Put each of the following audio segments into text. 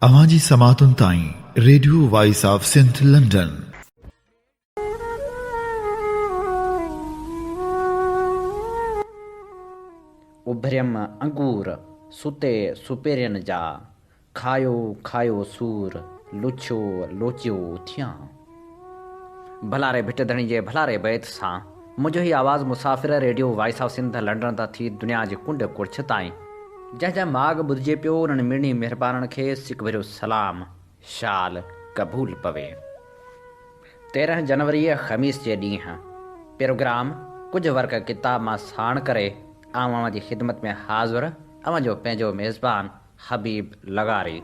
अवाजी समातुन ताईं radio voice of Sindh London. उभरियम अंगूर सुते सुपेरियन जा, खायो खायो सूर लुछो लोचियो थियां। भलारे भिट धणी जे भलारे बैत सां मुंहिंजो ही आवाज़ मुसाफ़िर radio voice of Sindh London तां थी दुनिया जे कुंड कुड़छ ताईं। जंहिंजा माग ॿुधिजे पियो उन्हनि मिड़नी महिरबाननि खे सिक भरियो सलाम शाल क़बूल पवे। 13 जनवरी ख़मीस जे ॾींहुं प्रोग्राम कुझु वर्क किताब मां साण करे अवां जी ख़िदमत में हाज़िर अवां जो पंहिंजो मेज़बान हबीब लगारी।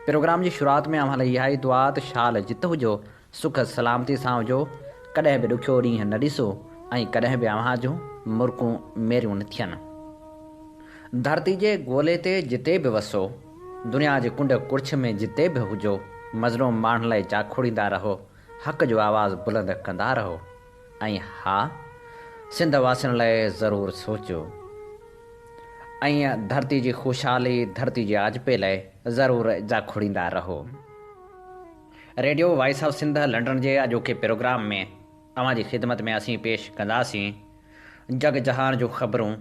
प्रोग्राम जी शुरूआत में अवां लाइ इहा ई दुआ त शाल जित हुजो, सुख सलामती सां हुजो, कॾहिं बि ॾुखियो ॾींहुं न ॾिसो ऐं कॾहिं बि अवां जूं मुर्कूं मेरियूं न थियनि। धरती जे ॻोल्हे ते जिते बि वसो, दुनिया जे कुंड कुड़छ में जिते बि हुजो, मज़लूम माण्हुनि लाइ जाखोड़ींदा रहो, हक़ जो आवाज़ बुलंद कंदा रहो ऐं हा, सिंध वासियुनि लाइ ज़रूरु सोचो ऐं धरती जी ख़ुशहाली, धरती जे आजपे लाइ ज़रूरु जाखोड़ींदा रहो। Radio voice of Sindh London जे अॼोके प्रोग्राम में अवां जी ख़िदमत में असीं पेश कंदासीं जग जहान जूं ख़बरूं।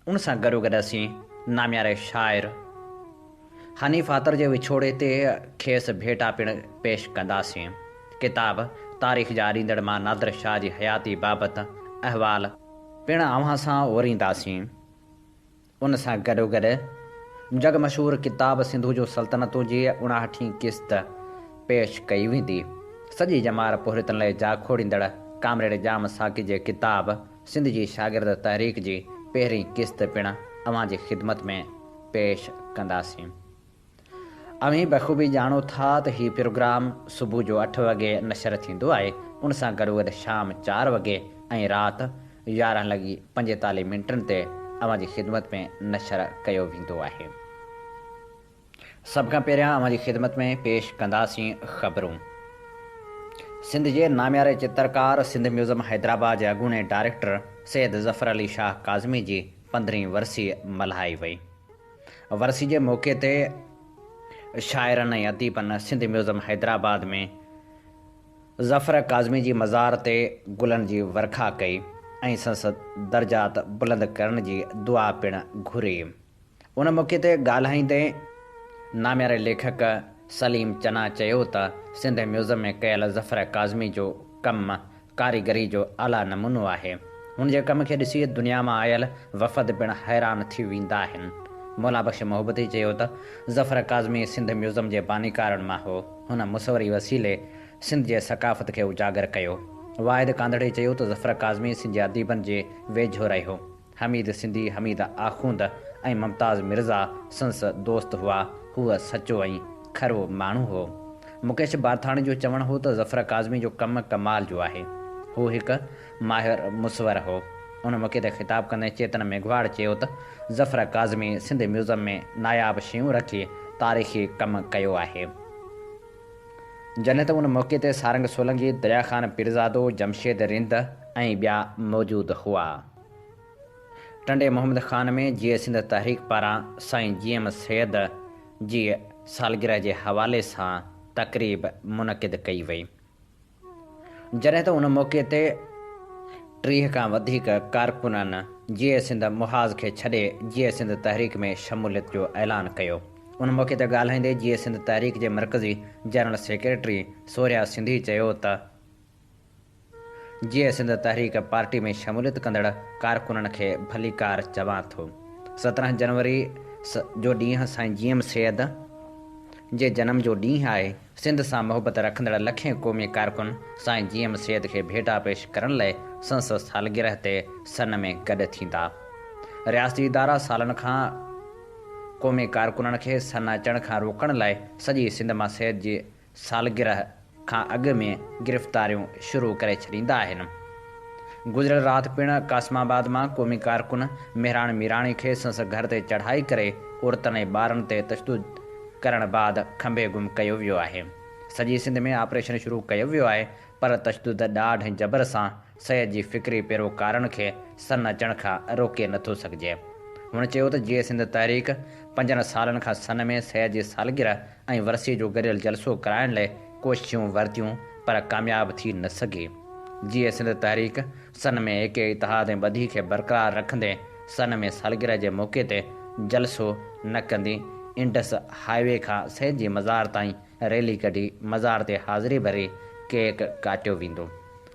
उन सां गॾोगॾु असीं नाम्यारे शाइर हनीफ़ आतर जे विछोड़े ते खेसि भेटा पिणु पेश कंदासीं। किताब तारीख़ जा ॾींदड़ मां नादिर शाह जी हयाती बाबति अहवाल पिणु अव्हां सां वरींदासीं। उन सां गॾोगॾु जग मशहूरु किताब सिंधु जो सल्तनतूं जी 59 क़िस्त पेश कई वेंदी। सॼी जमार पोहरितनि लाइ जाखोड़ींदड़ कामरेड जाम साकी जे किताब सिंध जी शागिर्द तहरीक जी पहिरीं क़िस्त पिणु अवां जी ख़िदमत में पेश कंदासीं। अव्हीं बख़ूबी ॼाणो था त हीउ प्रोग्राम सुबुह जो 8 वॻे नशर थींदो आहे। उन सां गॾोगॾु शाम 4 वॻे ऐं राति 11:45 ते अवां जी ख़िदमत में नशर कयो वेंदो आहे। सभ खां पहिरियां अवां जी ख़िदमत में पेश कंदासीं ख़बरूं। सिंध जे नाम्यारे चित्रकार, सिंध म्यूज़ियम हैदराबाद जे अॻूणे डायरेक्टर सैयद ज़फ़र अली शाह काज़मी जी 15वीं वरसी मल्हाई वई। वरसी जे मौक़े ते शाइरनि ऐं अदीबनि सिंध म्यूज़ियम हैदराबाद में ज़फ़र काज़मी जी मज़ार ते गुलनि जी वर्खा कई ऐं संसद दर्जात बुलंद करण जी दुआ पिणु घुरी। उन मौक़े ते ॻाल्हाईंदे नाम्यारे लेखक सलीम चना चयो त सिंध म्यूज़ियम में कयल ज़फ़र काज़मी जो कमु कारीगरी जो आला नमूनो आहे। हुन जे कम खे ॾिसी दुनिया मां आयल वफ़द पिणु हैरान थी वेंदा आहिनि। मौला बख़्श मोहब्बती चयो त ज़फ़र काज़मी सिंध म्यूज़ियम जे बानीकारनि मां हो। हुन मुसवरी वसीले सिंध जे सक़ाफ़त खे उजागर कयो। वाहिद कांदड़े चयो त ज़फ़र काज़मी सिंध जे अदीबनि जे वेझो रहियो। हमीद सिंधी, हमीद आख़ूंद ऐं मुमताज़ मिर्ज़ा संस दोस्त हुआ। हूअ सचो ऐं खरो माण्हू हो। मुकेश बारथाणी जो चवणु हो त ज़फ़र काज़मी जो कमु कमाल जो आहे। हू हिकु माहिर मुसवर हो। उन मौक़े ते ख़िताब कंदे चेतन मेघवाड़ चयो त ज़फ़र काज़मी सिंध म्यूज़ियम में नायाब शयूं रखी तारीख़ी कमु कयो आहे। जॾहिं त उन मौक़े ते सारंग सोलंकी, दरिया ख़ान पीरज़ादो, जमशेद रिंद ऐं ॿिया मौजूदु हुआ। टंडे मोहम्मद ख़ान में जीअं सिंध तहरीक पारां साईं GM सैयद जी सालगिरह जे हवाले सां तक़रीब मुनक़िद कई वई। जॾहिं त उन मौक़े ते 30 खां वधीक कारकुननि जीअं सिंध मुहाज़ खे छॾे जीअं सिंध तहरीक में शमूलियत जो ऐलान कयो। उन मौक़े ते ॻाल्हाईंदे जीअं सिंध तहरीक जे मरकज़ी जनरल सेक्रेटरी सोरिया सिंधी चयो त जीअं सिंध तहरीक पार्टी में शमूलियत कंदड़ कारकुननि खे भलीकार चवां थो। 17 जनवरी जो ॾींहुं साईं GM सैयद जे जनम जो ॾींहुं आहे। सिंध सां मोहबत रखंदड़ लखें क़ौमी कारकुन साईं GM सैयद खे भेटा पेश करण लाइ संसद सालगिरह ते सन में गॾु थींदा। रियासती इदारा सालनि खां क़ौमी कारकुननि खे सन अचण खां रोकण लाइ सॼी सिंध मां सैयद जी सालगिरह खां अॻु में गिरफ़्तारियूं शुरू करे छॾींदा आहिनि। गुज़िरियल राति पिणु कासमाबाद मां क़ौमी कारकुन मेहरान मीराणी खे संस घर ते चढ़ाई करे औरतनि ऐं ॿारनि ते तशदुद करण बाद खंभे गुम कयो वियो आहे। सॼी सिंध में ऑपरेशन शुरू कयो वियो आहे, पर तशदुद ॾाढ ऐं जबर सां सैयद जी फ़िक्री पैरोकारनि खे सन अचण खां रोके नथो सघिजे। हुन चयो त जीअं सिंध तहरीक 5 सालनि खां सन में सह जी सालगिरह ऐं वरसी जो गॾियल जलसो कराइण लाइ कोशिशूं वरितियूं पर कामयाब थी न सघे। जीअं सिंध तहरीक सन में एके इतिहाद ऐं ॿधी खे बरक़रार रखंदे सन में सालगिरह जे मौक़े ते जलसो न कंदी इंडस हाईवे खां सह जी मज़ार ताईं रैली कढी मज़ार ते हाज़िरी भरे केक काटियो वेंदो।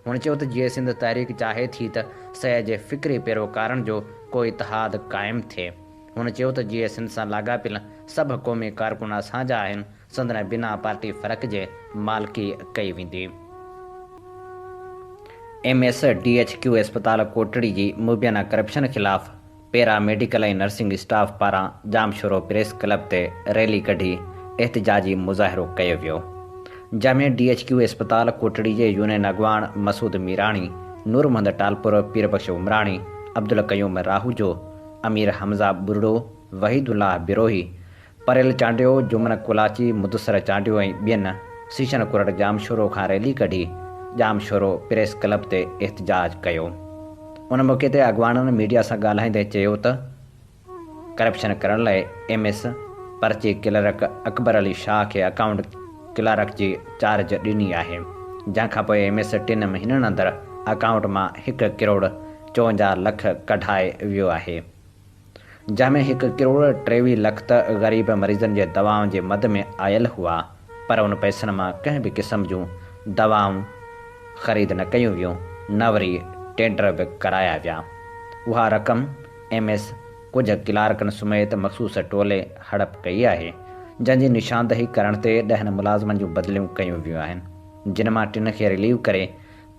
हुन चयो त जीअं सिंध तहरीक चाहे थी त सह जे फ़िक्री पैरोकारनि जो को इतिहाद क़ाइमु थिए। हुन चयो त जीअं सिंध सां लाॻापियल सभु क़ौमी कारकुन असांजा आहिनि, संदन बिना पार्टी फ़र्क़ जे मालिकी कई वेंदी। MSDHQ अस्पताल कोटड़ी जी मुबैना करप्शन ख़िलाफ़ पैरामेडिकल ऐं नर्सिंग स्टाफ पारां जामशोरो प्रेस क्लब ते रैली कढी एहतिजाजी मुज़ाहिरो कयो वियो। जंहिंमें DHQ अस्पताल कोटड़ी जे यूनियन अॻवान मसूद मीराणी, नूर मोहम्मद टालपुर, पीरबख्श उमराणी, अब्दुल कयूम राहूजो, अमीर हमज़ा बुरड़ो, वहीदुल्लाह बिरोही, परेल चांडियो, जुमन कुलाची, मुदसर चांडियो ऐं ॿियनि सीशन कुरट जामशोरो खां रैली कढी जामशोरो प्रेस क्लब ते एहतिजाज कयो। उन मौक़े ते अॻवाननि मीडिया सां ॻाल्हाईंदे चयो त करप्शन करण लाइ MS पर्ची क्लर्क अकबर अली शाह खे अकाउंट क्लर्क जी चार्ज ॾिनी आहे, जंहिंखां पोइ MS 3 महीननि अंदरि अकाउंट मां 1 करोड़ 54 लख कढाए वियो आहे, जंहिंमें 1 करोड़ 23 लख त ग़रीब मरीज़नि जे दवाउनि जे मद में आयल हुआ, पर उन पैसनि मां कंहिं बि क़िस्म जूं दवाऊं ख़रीद न कयूं वियूं, न वरी टेंडर बि कराया विया। उहा रक़म MS कुझु क्लार्कनि समेत मख़सूस टोले हड़प कई आहे, जंहिंजी निशानदही करण ते 10 मुलाज़िमनि जूं बदिलियूं कयूं वियूं आहिनि, जिन मां 3 खे रिलीव करे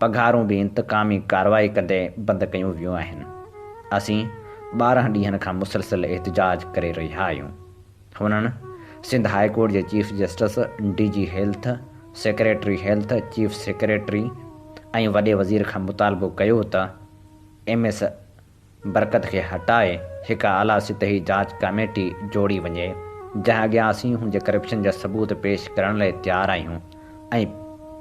पघारूं बि इंतकामी कार्रवाई कंदे बंदि कयूं वियूं आहिनि। असीं 12 ॾींहनि खां मुसलसिल एहतिजाज करे रहिया आहियूं। हुननि सिंध हाई कोर्ट जे chief justice, DG health, secretary health, chief secretary ऐं वॾे वज़ीर खां मुतालबो कयो त MS बरकत खे हटाए हिकु आला सतही जांच कमेटी जोड़ी वञे, जंहिं अॻियां असीं हुन जे करप्शन जा सबूत पेश करण लाइ तयारु आहियूं ऐं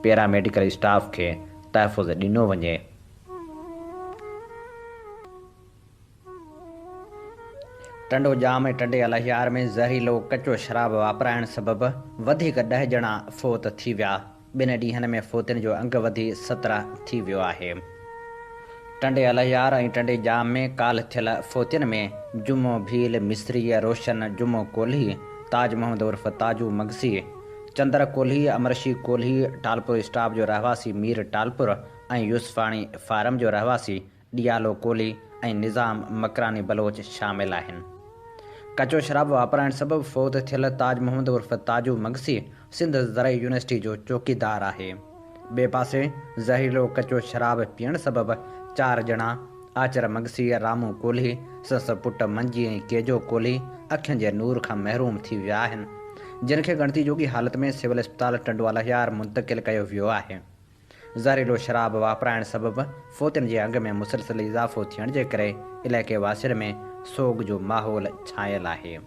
पैरामेडिकल स्टाफ खे तहफ़ुज़ ॾिनो वञे। टंडो जाम ऐं टंडे अलहियार में ज़हरीलो कचो शराब वापराइण सबबि वधीक 10 ॼणा फ़ौत थी विया। 2 ॾींहनि में फ़ौतियुनि जो अंग वधी 17 थी वियो आहे। टंडे अलहियार ऐं टंडे जाम में काल्ह थियल फ़ौतियुनि में जुमो भील मिस्री, रोशन जुमो कोल्ही, ताज मोहम्मद उर्फ़ ताजू मगसी, चंदर कोल्ही, अमरशी कोल्ही, टालपुर स्टाफ जो रहवासी मीर टालपुर ऐं यूसुफ़ाणी फारम जो रहवासी ॾियालो कोल्ही ऐं निज़ाम मकरानी बलोच शामिल आहिनि। कचो शराब वापराइण सबबि फ़ौत थियल ताज मोहम्मद उर्फ़ ताजू मगसी सिंध ज़रई यूनिवर्सिटी जो चौकीदार आहे। ॿिए पासे ज़हरीलो कचो शराब पीअण सबबि 4 ॼणा आचर मगसी, रामू कोल्ही, ससु पुटु मंजी ऐं केजो कोल्ही अखियुनि जे नूर खां महरूम थी विया आहिनि, जिन खे ॻणती जोगी हालत में सिविल अस्पताल टंडो अलहियार मुंतक़िल कयो वियो आहे। ज़हरीलो शराब वापराइण सबबि फ़ौतियुनि जे अंग में मुसलसिल इज़ाफ़ो थियण जे करे इलाइक़े वासियुनि में सोग जो माहौल छायल आहे।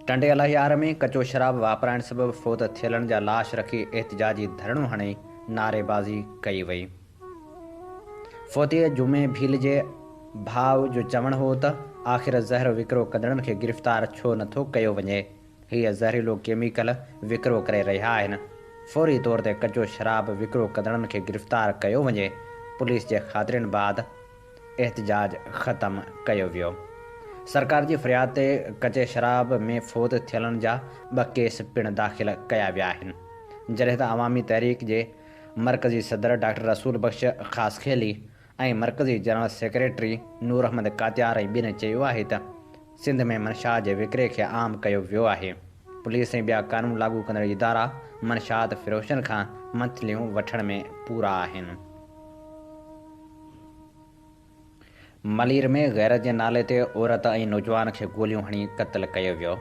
टंडे अलहियार में कचो शराब वापराइण सबबि फ़ौत थियलनि जा लाश रखी एहतिजाजी धरणो हणी नारेबाज़ी कई वई। फ़ौतीअ जुमे भील जे भाउ जो चवणु हो त आख़िर ज़हर विकिरो कंदड़नि खे गिरफ़्तार छो नथो कयो वञे। हीअ ज़हरीलो केमिकल विकिरो करे रहिया आहिनि। फ़ौरी तौर ते कचो शराब विकिरो कंदड़नि खे गिरफ़्तार कयो वञे। पुलिस जे ख़ातिरनि बाद एहतिजाज ख़तमु कयो वियो। सरकार जी फ़रियाद ते कचे शराब में फ़ौत थियलनि जा 2 केस पिणु दाख़िल कया विया आहिनि, जॾहिं त अवामी तहरीक जे मरकज़ी सदर डॉक्टर रसूल बख्श ख़ासखेली ऐं मरकज़ी जनरल सेक्रेटरी नूर अहमद कातियार ऐं ॿियनि चयो आहे त सिंध में मनशात जे विकिरे खे आम कयो वियो आहे। पुलिस ऐं ॿिया क़ानून लागू कंदड़ इदारा मनशात फ़िरोशनि खां मंथलियूं वठण में पूरा आहिनि। मलीर में गैरत जे नाले ते औरत ऐं नौजवान खे गोलियूं हणी क़त्ल कयो वियो।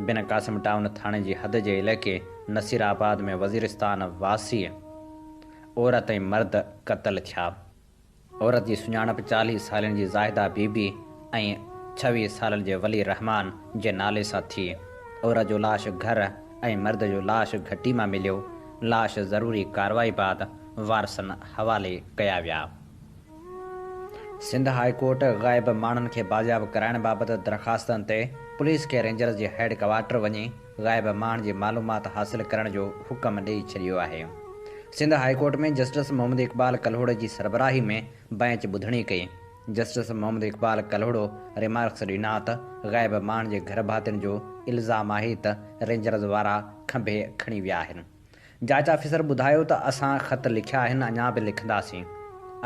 बिन क़ासिम टाउन थाणे जी हद जे इलाइक़े नसीराबाद में वज़ीरिस्तान वासी औरत ऐं मर्द क़त्ल थिया। औरत जी सुञाणप 40 सालनि जी ज़ाहिदा बीबी ऐं 26 सालनि जे वली रहमान जे नाले सां थी। औरत जो लाश घर ऐं मर्द जो लाश घटी मां मिलियो। लाश ज़रूरी कार्रवाई बाद वारसनि हवाले कया विया। सिंध हाई कोर्ट ग़ाइब माण्हुनि खे बाज़ियाब कराइण बाबति दरख़्वास्तनि ते पुलिस खे रेंजर्स जे हेड क्वार्टर वञी ग़ाइब माण्हुनि जी मालूमात हासिल करण जो हुकम ॾेई छॾियो आहे। सिंध हाई कोर्ट में जस्टिस मोहम्मद इक़बाल कल्होड़ जी सरबराही में बेंच ॿुधणी कई। जस्टिस मोहम्मद इक़बाल कल्होड़ो रिमार्क्स ॾिना त ग़ाइब माण्हुनि जे घर भातियुनि जो इल्ज़ाम आहे त रेंजर्स वारा खंभे खणी विया आहिनि। जांच ऑफिसर ॿुधायो त असां ख़त लिखिया आहिनि, अञा बि लिखंदासीं।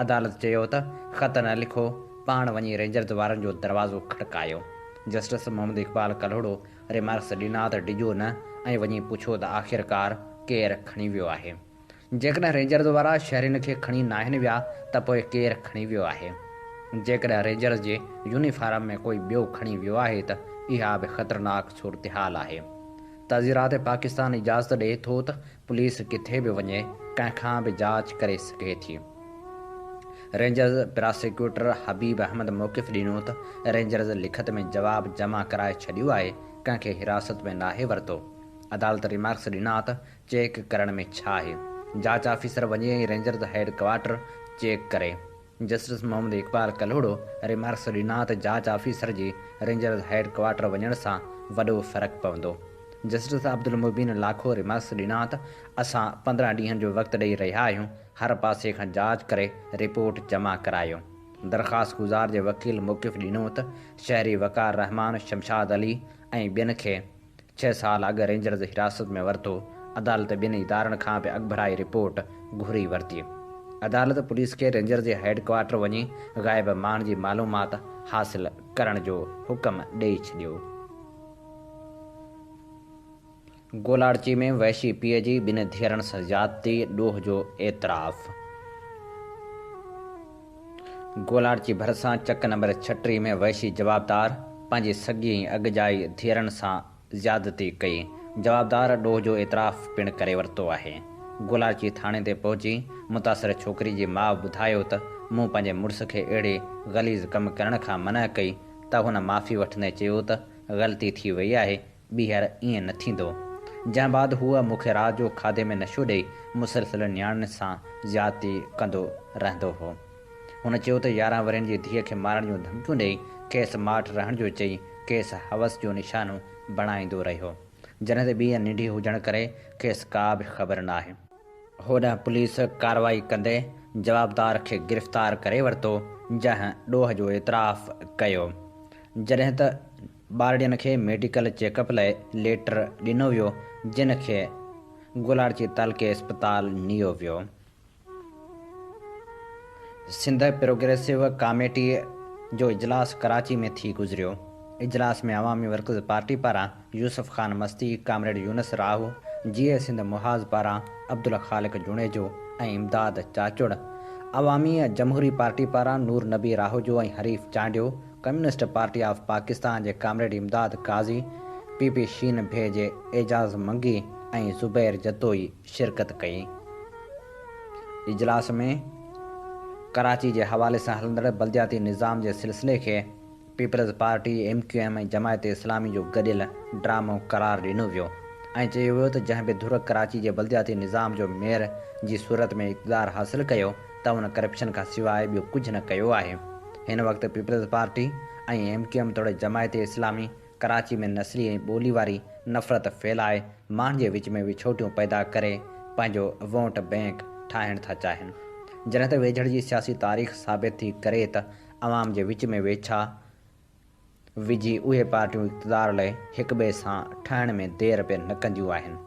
अदालत चयो त ख़त न लिखो, पाण वञी रेंजर्स वारनि जो दरवाज़ो खटकायो। जस्टिस मोहम्मद इक़बाल कल्होड़ो रिमार्क्स ॾिना त डिॼो न ऐं वञी पुछो त आख़िरकार केरु खणी वियो आहे। जेकॾहिं रेंजर्स वारा शहरियुनि खे खणी नाहिनि विया त पोइ केरु खणी वियो आहे। जेकॾहिं रेंजर्स जे यूनिफॉर्म में कोई ॿियो खणी वियो आहे त इहा बि ख़तरनाक सूरतहाल आहे। तज़ीरात पाकिस्तान इजाज़त ॾिए थो त पुलिस किथे बि वञे, कंहिंखां बि जांच करे सघे थी। रेंजर्स प्रोसिक्यूटर हबीब अहमद मौक़िफ़ ॾिनो त रेंजर्स लिखत में जवाबु जमा कराए छॾियो आहे, कंहिंखे हिरासत में नाहे वरितो। अदालत रिमार्क्स ॾिना त चेक करण में छा आहे, जांच ऑफिसर वञे रेंजर्स हेड क्वार्टर चेक करे। जस्टिस मोहम्मद इक़बाल कल्होड़ो रिमार्क्स ॾिना त जांच ऑफिसर जी रेंजर्स हेड क्वार्टर वञण सां वॾो फ़र्क़ु पवंदो। जस्टिस अब्दुल मुबीन लाखो रिमार्क्स ॾिना त असां 15 ॾींहंनि जो वक़्तु ॾेई रहिया आहियूं, हर पासे खां जांच करे रिपोर्ट जमा करायो। दरख़्वास्त गुज़ार जे वकील मौक़िफ़ ॾिनो त शहरी वक़ार रहमान, शमशाद अली ऐं ॿियनि खे 6 साल अॻु रेंजर्स हिरासत में वरितो। अदालत ॿिनि इदारनि खां बि अॻिभराई रिपोर्ट घुरी वरिती। अदालत पुलिस खे रेंजर्स जे हेड क्वार्टर वञी ग़ाइब माण्हुनि जी मालूमात हासिल करण जो हुकम ॾेई छॾियो। गोलार्ची में वैशी पीउ जी 2 धीअरनि सां ज़्यादती ॾोह जो एतिराफ़। गोलार्ची भरिसां चक नंबर 36 में वैशी जवाबदार पंहिंजी सॻी अॻजाई धीअरनि सां ज़्यादती कई। जवाबदार ॾोह जो एतिराफ़ पिणु करे वरितो आहे। गोलार्ची थाणे ते पहुची मुतासिर छोकिरी जी माउ ॿुधायो त मूं पंहिंजे मुड़ुस खे अहिड़े ग़लीज़ कमु करण खां मना कई त हुन माफ़ी वठंदे चयो त ग़लती थी वई आहे, ॿीहर ईअं न थींदो। जंहिं बाद हूअ मूंखे राति जो खाधे में नशो ॾेई मुसलसिल नियाणियुनि सां ज़्यादती कंदो रहंदो हो। हुन चयो त 11 वरनि जी धीअ खे मारण जूं धमकियूं ॾेई खेसि माठि रहण जो चई खेसि हवस जो निशानो बणाईंदो रहियो, जॾहिं त ॿीअ निंढी हुजण करे खेसि का बि ख़बर नाहे। होॾां पुलिस कार्रवाई कंदे जवाबदार खे गिरफ़्तार करे वरितो, जंहिं ॾोह जो एतिराफ़ कयो। जॾहिं त ॿारड़ियुनि खे मेडिकल चेकअप लाइ लेटर ॾिनो वियो, जिन खे गोलार्ची तालुके अस्पताल नियो वियो। सिंध प्रोग्रेसिव कमेटी जो इजलास कराची में थी गुज़रियो। इजलास में अवामी वर्कर्स पार्टी पारां यूसुफ ख़ान मस्ती, कामरेड यूनस राहू, जीए सिंध मुहाज़ पारां अब्दुल ख़ालिक जुणेजो ऐं इमदाद चाचुड़, अवामी जमहूरी पार्टी पारां नूर नबी राहोजो ऐं Harif Chandio, communist party of Pakistan जे कामरेड इमदाद काज़ी, पीपी शीन भे जे एजाज़ मंगी ऐं ज़ुबैर जतोई शिरकत कई। इजलास में कराची जे हवाले सां हलंदड़ बल्दियाती निज़ाम जे सिलसिले खे पीपल्स पार्टी, MQM ऐं जमायत इस्लामी जो गॾियल ड्रामो करार ॾिनो वियो ऐं चयो वियो त जंहिं बि धुर कराची जे बल्दियाती निज़ाम जो मेयर जी सूरत में इक़्तिदार हासिल कयो त हुन करप्शन खां सवाइ ॿियो कुझु न कयो आहे। हिन वक़्तु पीपल्स पार्टी ऐं MQM तोड़े जमायत इस्लामी कराची में नस्ली ऐं ॿोली वारी नफ़रत फैलाए माण्हुनि जे विच में विछोटियूं पैदा करे पंहिंजो वोट बैंक ठाहिण था चाहिनि, जॾहिं त वेझड़ जी सियासी तारीख़ साबित थी करे त अवाम जे विच में वेछा विझी उहे पार्टियूं इक़्तिदार लाइ हिक ॿिए सां ठहण में देरि बि न कंदियूं आहिनि।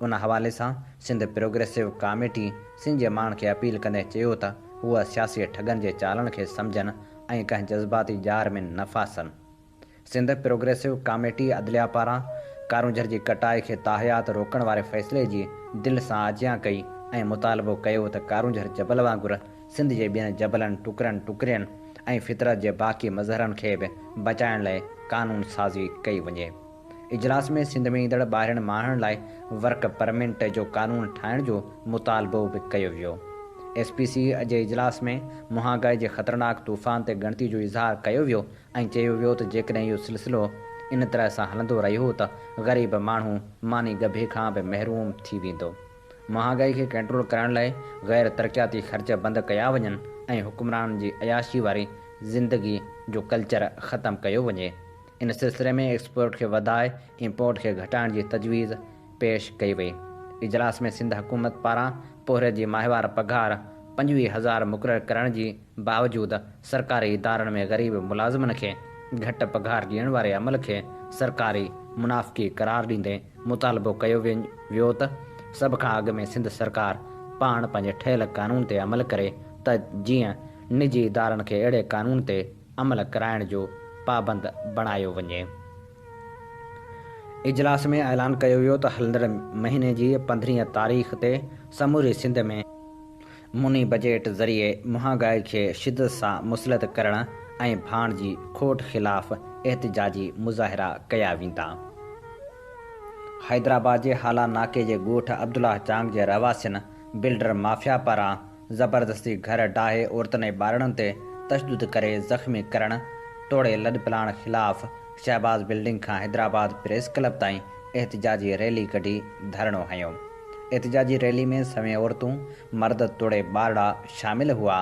उन हवाले सां सिंध प्रोग्रेसिव कमेटी सिंध जे माण्हुनि खे अपील कंदे चयो त हूअ सियासी ठगनि जे चालनि खे सम्झनि ऐं कंहिं जज़्बाती जार में न फासनि। सिंध प्रोग्रेसिव कमेटी अदलिया पारां कारूंझर जी कटाई खे ताहयात रोकण वारे फ़ैसिले जी दिलि सां आजियां कई ऐं मुतालबो कयो त कारूंझर जबल वांगुरु सिंध जे ॿियनि जबलनि टुकरनि ऐं फितरत जे बाक़ी मज़हरनि खे बि बचाइण लाइ कानून साज़ी कई वञे। इजलास में सिंध में ईंदड़ ॿाहिरिनि माण्हुनि लाइ वर्क परमिट जो कानून ठाहिण जो मुतालबो बि कयो वियो। SPC जे इजलास में महांगाई जे ख़तरनाक तूफ़ान ते ॻणती जो इज़हार कयो वियो ऐं चयो वियो त जेकॾहिं इहो सिलसिलो इन तरह सां हलंदो रहियो त ग़रीब माण्हू मानी गभे खां बि महरूम थी वेंदो। महांगाई खे कंट्रोल करण लाइ गैर तरक़ियाती ख़र्च बंदि कया वञनि ऐं हुक्मराननि जी अयाशी वारी ज़िंदगी जो कल्चर ख़त्म कयो वञे। इन सिलसिले में एक्सपोर्ट खे वधाए इम्पोर्ट खे घटाइण जी तजवीज़ पेश कई वई। इजलास में सिंध हुकूमत पारां पोहरे जी माहिवार पघार 25,000 मुक़ररु करण जी बावजूदि सरकारी इदारनि में ग़रीब मुलाज़िमनि खे घटि पघार ॾियण वारे अमल खे सरकारी मुनाफ़िकी करार ॾींदे मुतालबो कयो वियो त सभ खां अॻु में सिंध सरकार पाण पंहिंजे ठहियल क़ानून ते अमल करे त जीअं निजी इदारनि खे अहिड़े क़ानून ते अमल कराइण जो पाबंद बणायो वञे। इजलास में ऐलान कयो वियो त हलंदड़ महीने जी 15 तारीख़ ते समूरी सिंध में मुनी बजट ज़रिए महांगाई खे शिदत सां मुसलत करण ऐं भाण जी खोट ख़िलाफ़ एहतिजाजी मुज़ाहिरा कया वेंदा। हैदराबाद जे हाला नाके जे ॻोठ अब्दुल्ला चांग जे रहवासियुनि बिल्डर माफ़िया पारां ज़बरदस्ती घर ढाहे औरतुनि ऐं ॿारनि ते तशदुद करे ज़ख़्मी करण तोड़े लॾ पिलाइण ख़िलाफ़ शहबाज़ बिल्डिंग खां हैदराबाद प्रेस क्लब ताईं एहतिजाजी रैली कढी धरणो हंयो। एहतिजाजी रैली में सवें औरतूं मर्द तोड़े ॿारड़ा शामिल हुआ।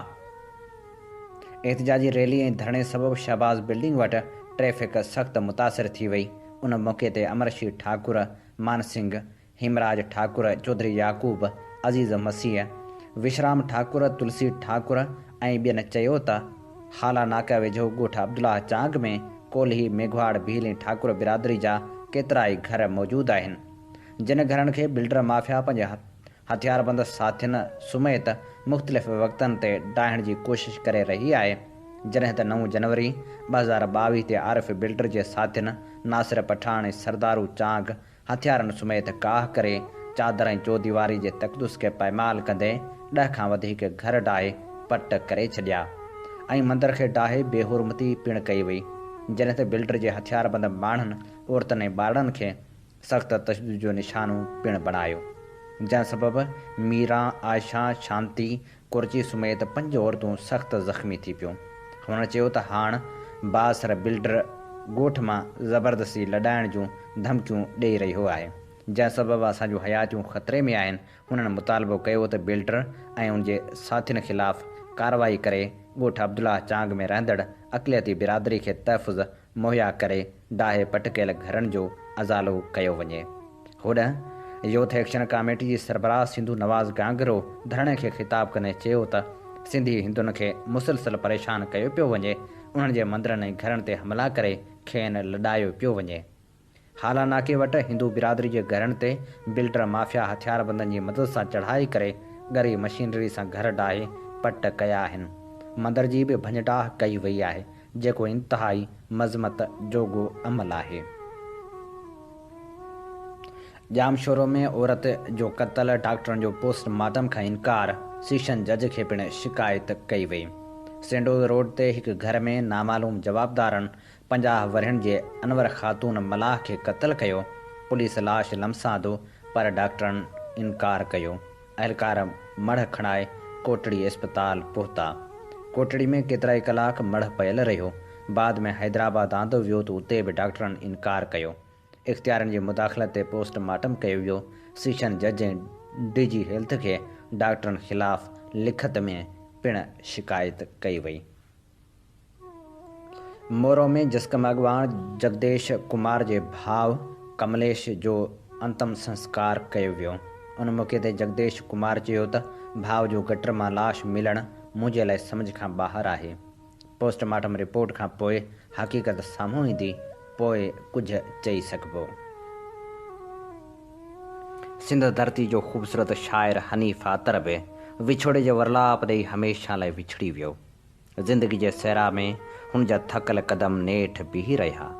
एहतिजाजी रैली ऐं धरणे सबबि शहबाज़ बिल्डिंग वटि ट्रैफ़िक सख़्तु मुतासिर थी वई। उन मौक़े ते अमरशीर ठाकुर, मान सिंह, हिमराज ठाकुर, चौधरी याकूब, अज़ीज़ मसीह, विश्राम ठाकुर, तुलसी ठाकुर ऐं ॿियनि चयो त हाला नाका वेझो ॻोठ अब्दुल्ला चांग में कोल्ही, मेघवाड़, भील ऐं ठाकुर बिरादरी जा केतिरा ई घर मौजूदु आहिनि जिन घरनि खे बिल्डर माफ़िया पंहिंजे हथियारबंद साथियुनि समेत मुख़्तलिफ़ वक़्तनि ते ढाहिण जी कोशिश करे रही आहे। जॾहिं त 9 जनवरी 2022 ते आरिफ बिल्डर जे साथियुनि नासिर पठान ऐं सरदारू चांग हथियारनि समेत काह करे चादर ऐं चौदीवारी जे तक़दुस खे पायमाल कंदे 10 खां वधीक घर ढाहे पट करे छॾिया ऐं मंदर खे ढाहे बेहुरमती पिणु कई वई। जॾहिं त बिल्डर जे हथियारबंद माण्हुनि औरतुनि ऐं ॿारनि खे सख़्तु तशदुद जो निशानो पिणु बणायो, जंहिं सबबि मीरा, आयशा, शांति, कुर्ची समेत 5 औरतूं सख़्तु ज़ख़्मी थी पियूं। हुननि चयो त हाणे बासर बिल्डर ॻोठ मां ज़बरदस्ती लॾाइण जूं धमकियूं ॾेई रहियो आहे, जंहिं सबबि असांजूं हयातियूं ख़तरे में आहिनि। हुननि मुतालबो कयो त बिल्डर ऐं उनजे साथियुनि ख़िलाफ़ कार्रवाई करे ॻोठ अब्दुल्ला चांग में रहंदड़ अक़लियती बिरादरी खे तहफ़ुज़ मुहैया करे ढाहे पटकियल घरनि जो अज़ालो कयो वञे। होॾांहुं यूथ एक्शन कमेटी जी सरबराह सिंधु नवाज़ गांगरो धरणे खे ख़िताब कंदे चयो त सिंधी हिंदुनि खे मुसलसल परेशान कयो पियो वञे, उन्हनि जे मंदरनि ऐं घरनि ते हमला करे खेनि लॾायो पियो वञे। हाला नाके वटि हिंदू बिरादरी जे घरनि ते बिल्डर माफ़िया हथियारबंदनि जी मदद सां चढ़ाई करे ॻरी मशीनरी सां घर ढाहे पट कया आहिनि। मंदर जी बि भञटाह कई वई आहे, जेको इंतिहाई मज़मत जोॻो अमल आहे। जामशोरो में औरत जो क़त्ल, डॉक्टरनि जो पोस्टमार्टम खां इनकार, सेशन जज खे पिणु शिकायत कई वई। सेंडोज़ रोड ते हिकु घर में नामालूम जवाबदारनि 50 वरहनि जे अनवर ख़ातून मलाह खे क़त्ल कयो। पुलिस लाश लमसादो पर डॉक्टरनि इनकार कयो। अहलकार मढ़ खणाए कोटड़ी अस्पताल पहुता। कोटड़ी में केतिरा ई कलाक मढ़ पयल रहियो। बाद में हैदराबाद आंदो वियो त उते बि डॉक्टरनि इनकार कयो। इख़्तियारनि जी मुदाख़लत ते पोस्टमार्टम कयो वियो। सेशन जज ऐं DG हेल्थ खे डॉक्टरनि ख़िलाफ़ लिखत में पिणु शिकायत कई वई। मोरो में जस्कम अॻवान जगदेश कुमार जे भाउ कमलेश जो अंतिम संस्कार कयो वियो। उन मौक़े ते जगदेश कुमार चयो त भाउ जो गटर मां लाश मिलणु मुंहिंजे लाइ सम्झ खां ॿाहिरि आहे। पोस्टमार्टम रिपोर्ट खां पोइ हक़ीक़त साम्हूं ईंदी, पोइ कुझु चई सघिबो। सिंध धरती जो ख़ूबसूरत शाइर हनीफ़ आतर बि विछोड़े जे वरलाप ॾेई हमेशह लाइ विछड़ी वियो। ज़िंदगी जे सहरा में हुन जा थकल क़दम नेठि बीही रहिया।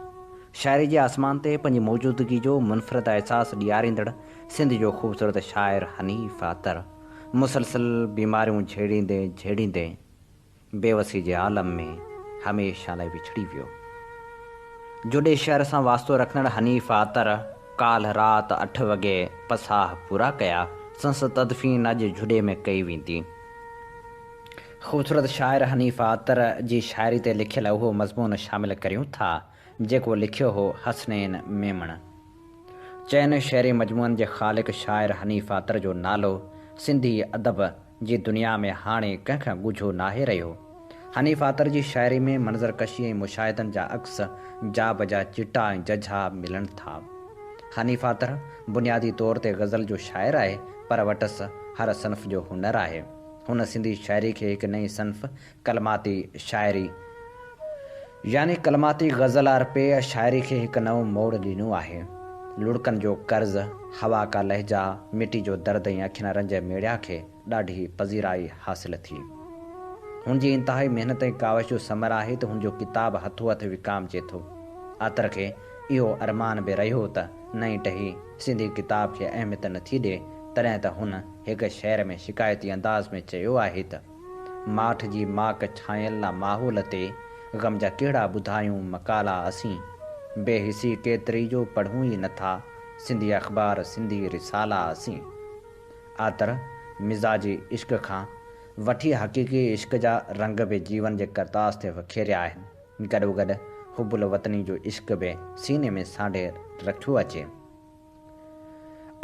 शाइरी जे आसमान ते पंहिंजी मौजूदगी जो मुनफ़रिद अहसासु ॾियारींदड़ सिंध जो ख़ूबसूरत शाइर हनीफ़ आतर मुसलसल बीमारियूं झेड़ींदे बेवसी जे आलम में हमेशह लाइ विछड़ी वियो। जुॾे शहर सां वास्तो रखंदड़ हनीफ़ आतर काल्ह राति 8 वॻे पसाह पूरा कया। संस तदफ़ीन अॼु जुॾे में कई वेंदी। ख़ूबसूरत शाइर हनीफ़ आतर जी शाइरी ते लिखियल उहो मज़मून शामिल करियूं था जेको लिखियो हो हसनैन मेमण। चइनि शहरी मजमूअनि जे ख़ालिक़ शाइर हनीफ़ आतर जो नालो सिंधी अदब जी दुनिया में हाणे कंहिंखां ॻुझो नाहे रहियो। हनीफ़ आतर जी शाइरी में मंज़रकशी ऐं मुशाहिदनि जा अक्स जा बजा चिटा ऐं जझा मिलनि था। हनीफ़ आतर बुनियादी तौर ते ग़ज़ल जो शाइर आहे, पर वटसि हर सन्फ़ जो हुनर आहे। हुन सिंधी शाइरी खे हिकु नई सन्फ़ कलमाती शाइरी यानी कलमाती ग़ज़ल अर्पे शाइरी खे हिकु नओं मोड़ ॾिनो आहे। लुड़कनि जो कर्ज़, हवा का लहजा, मिटी जो दर्द ऐं अखियुनि रंज मेड़िया खे ॾाढी पज़ीराई हासिल थी। हुन जी इंतहाई महिनत ऐं कावश जो समर आहे त हुनजो किताब हथो हथ विकामजे थो। आतर खे इहो अरमान बि रहियो त नई टही सिंधी किताब खे अहमियत नथी ॾिए, तॾहिं त हुन हिकु शहर में शिकायती अंदाज़ में चयो आहे त माठ जी माक छायल माहौल ते ग़म जा कहिड़ा ॿुधायूं मकाला असीं, बेहिसी केतिरी जो पढ़ूं ई नथा, सिंधी अख़बार सिंधी रिसाला असीं। आतर मिज़ाजी इश्क खां वठी हक़ीक़ी इश्क जा रंग बि जीवन जे करतास ते वखेरिया आहिनि। गॾोगॾु हुबुल वतनी जो इश्क बि सीने में सांढे रखियो अचे।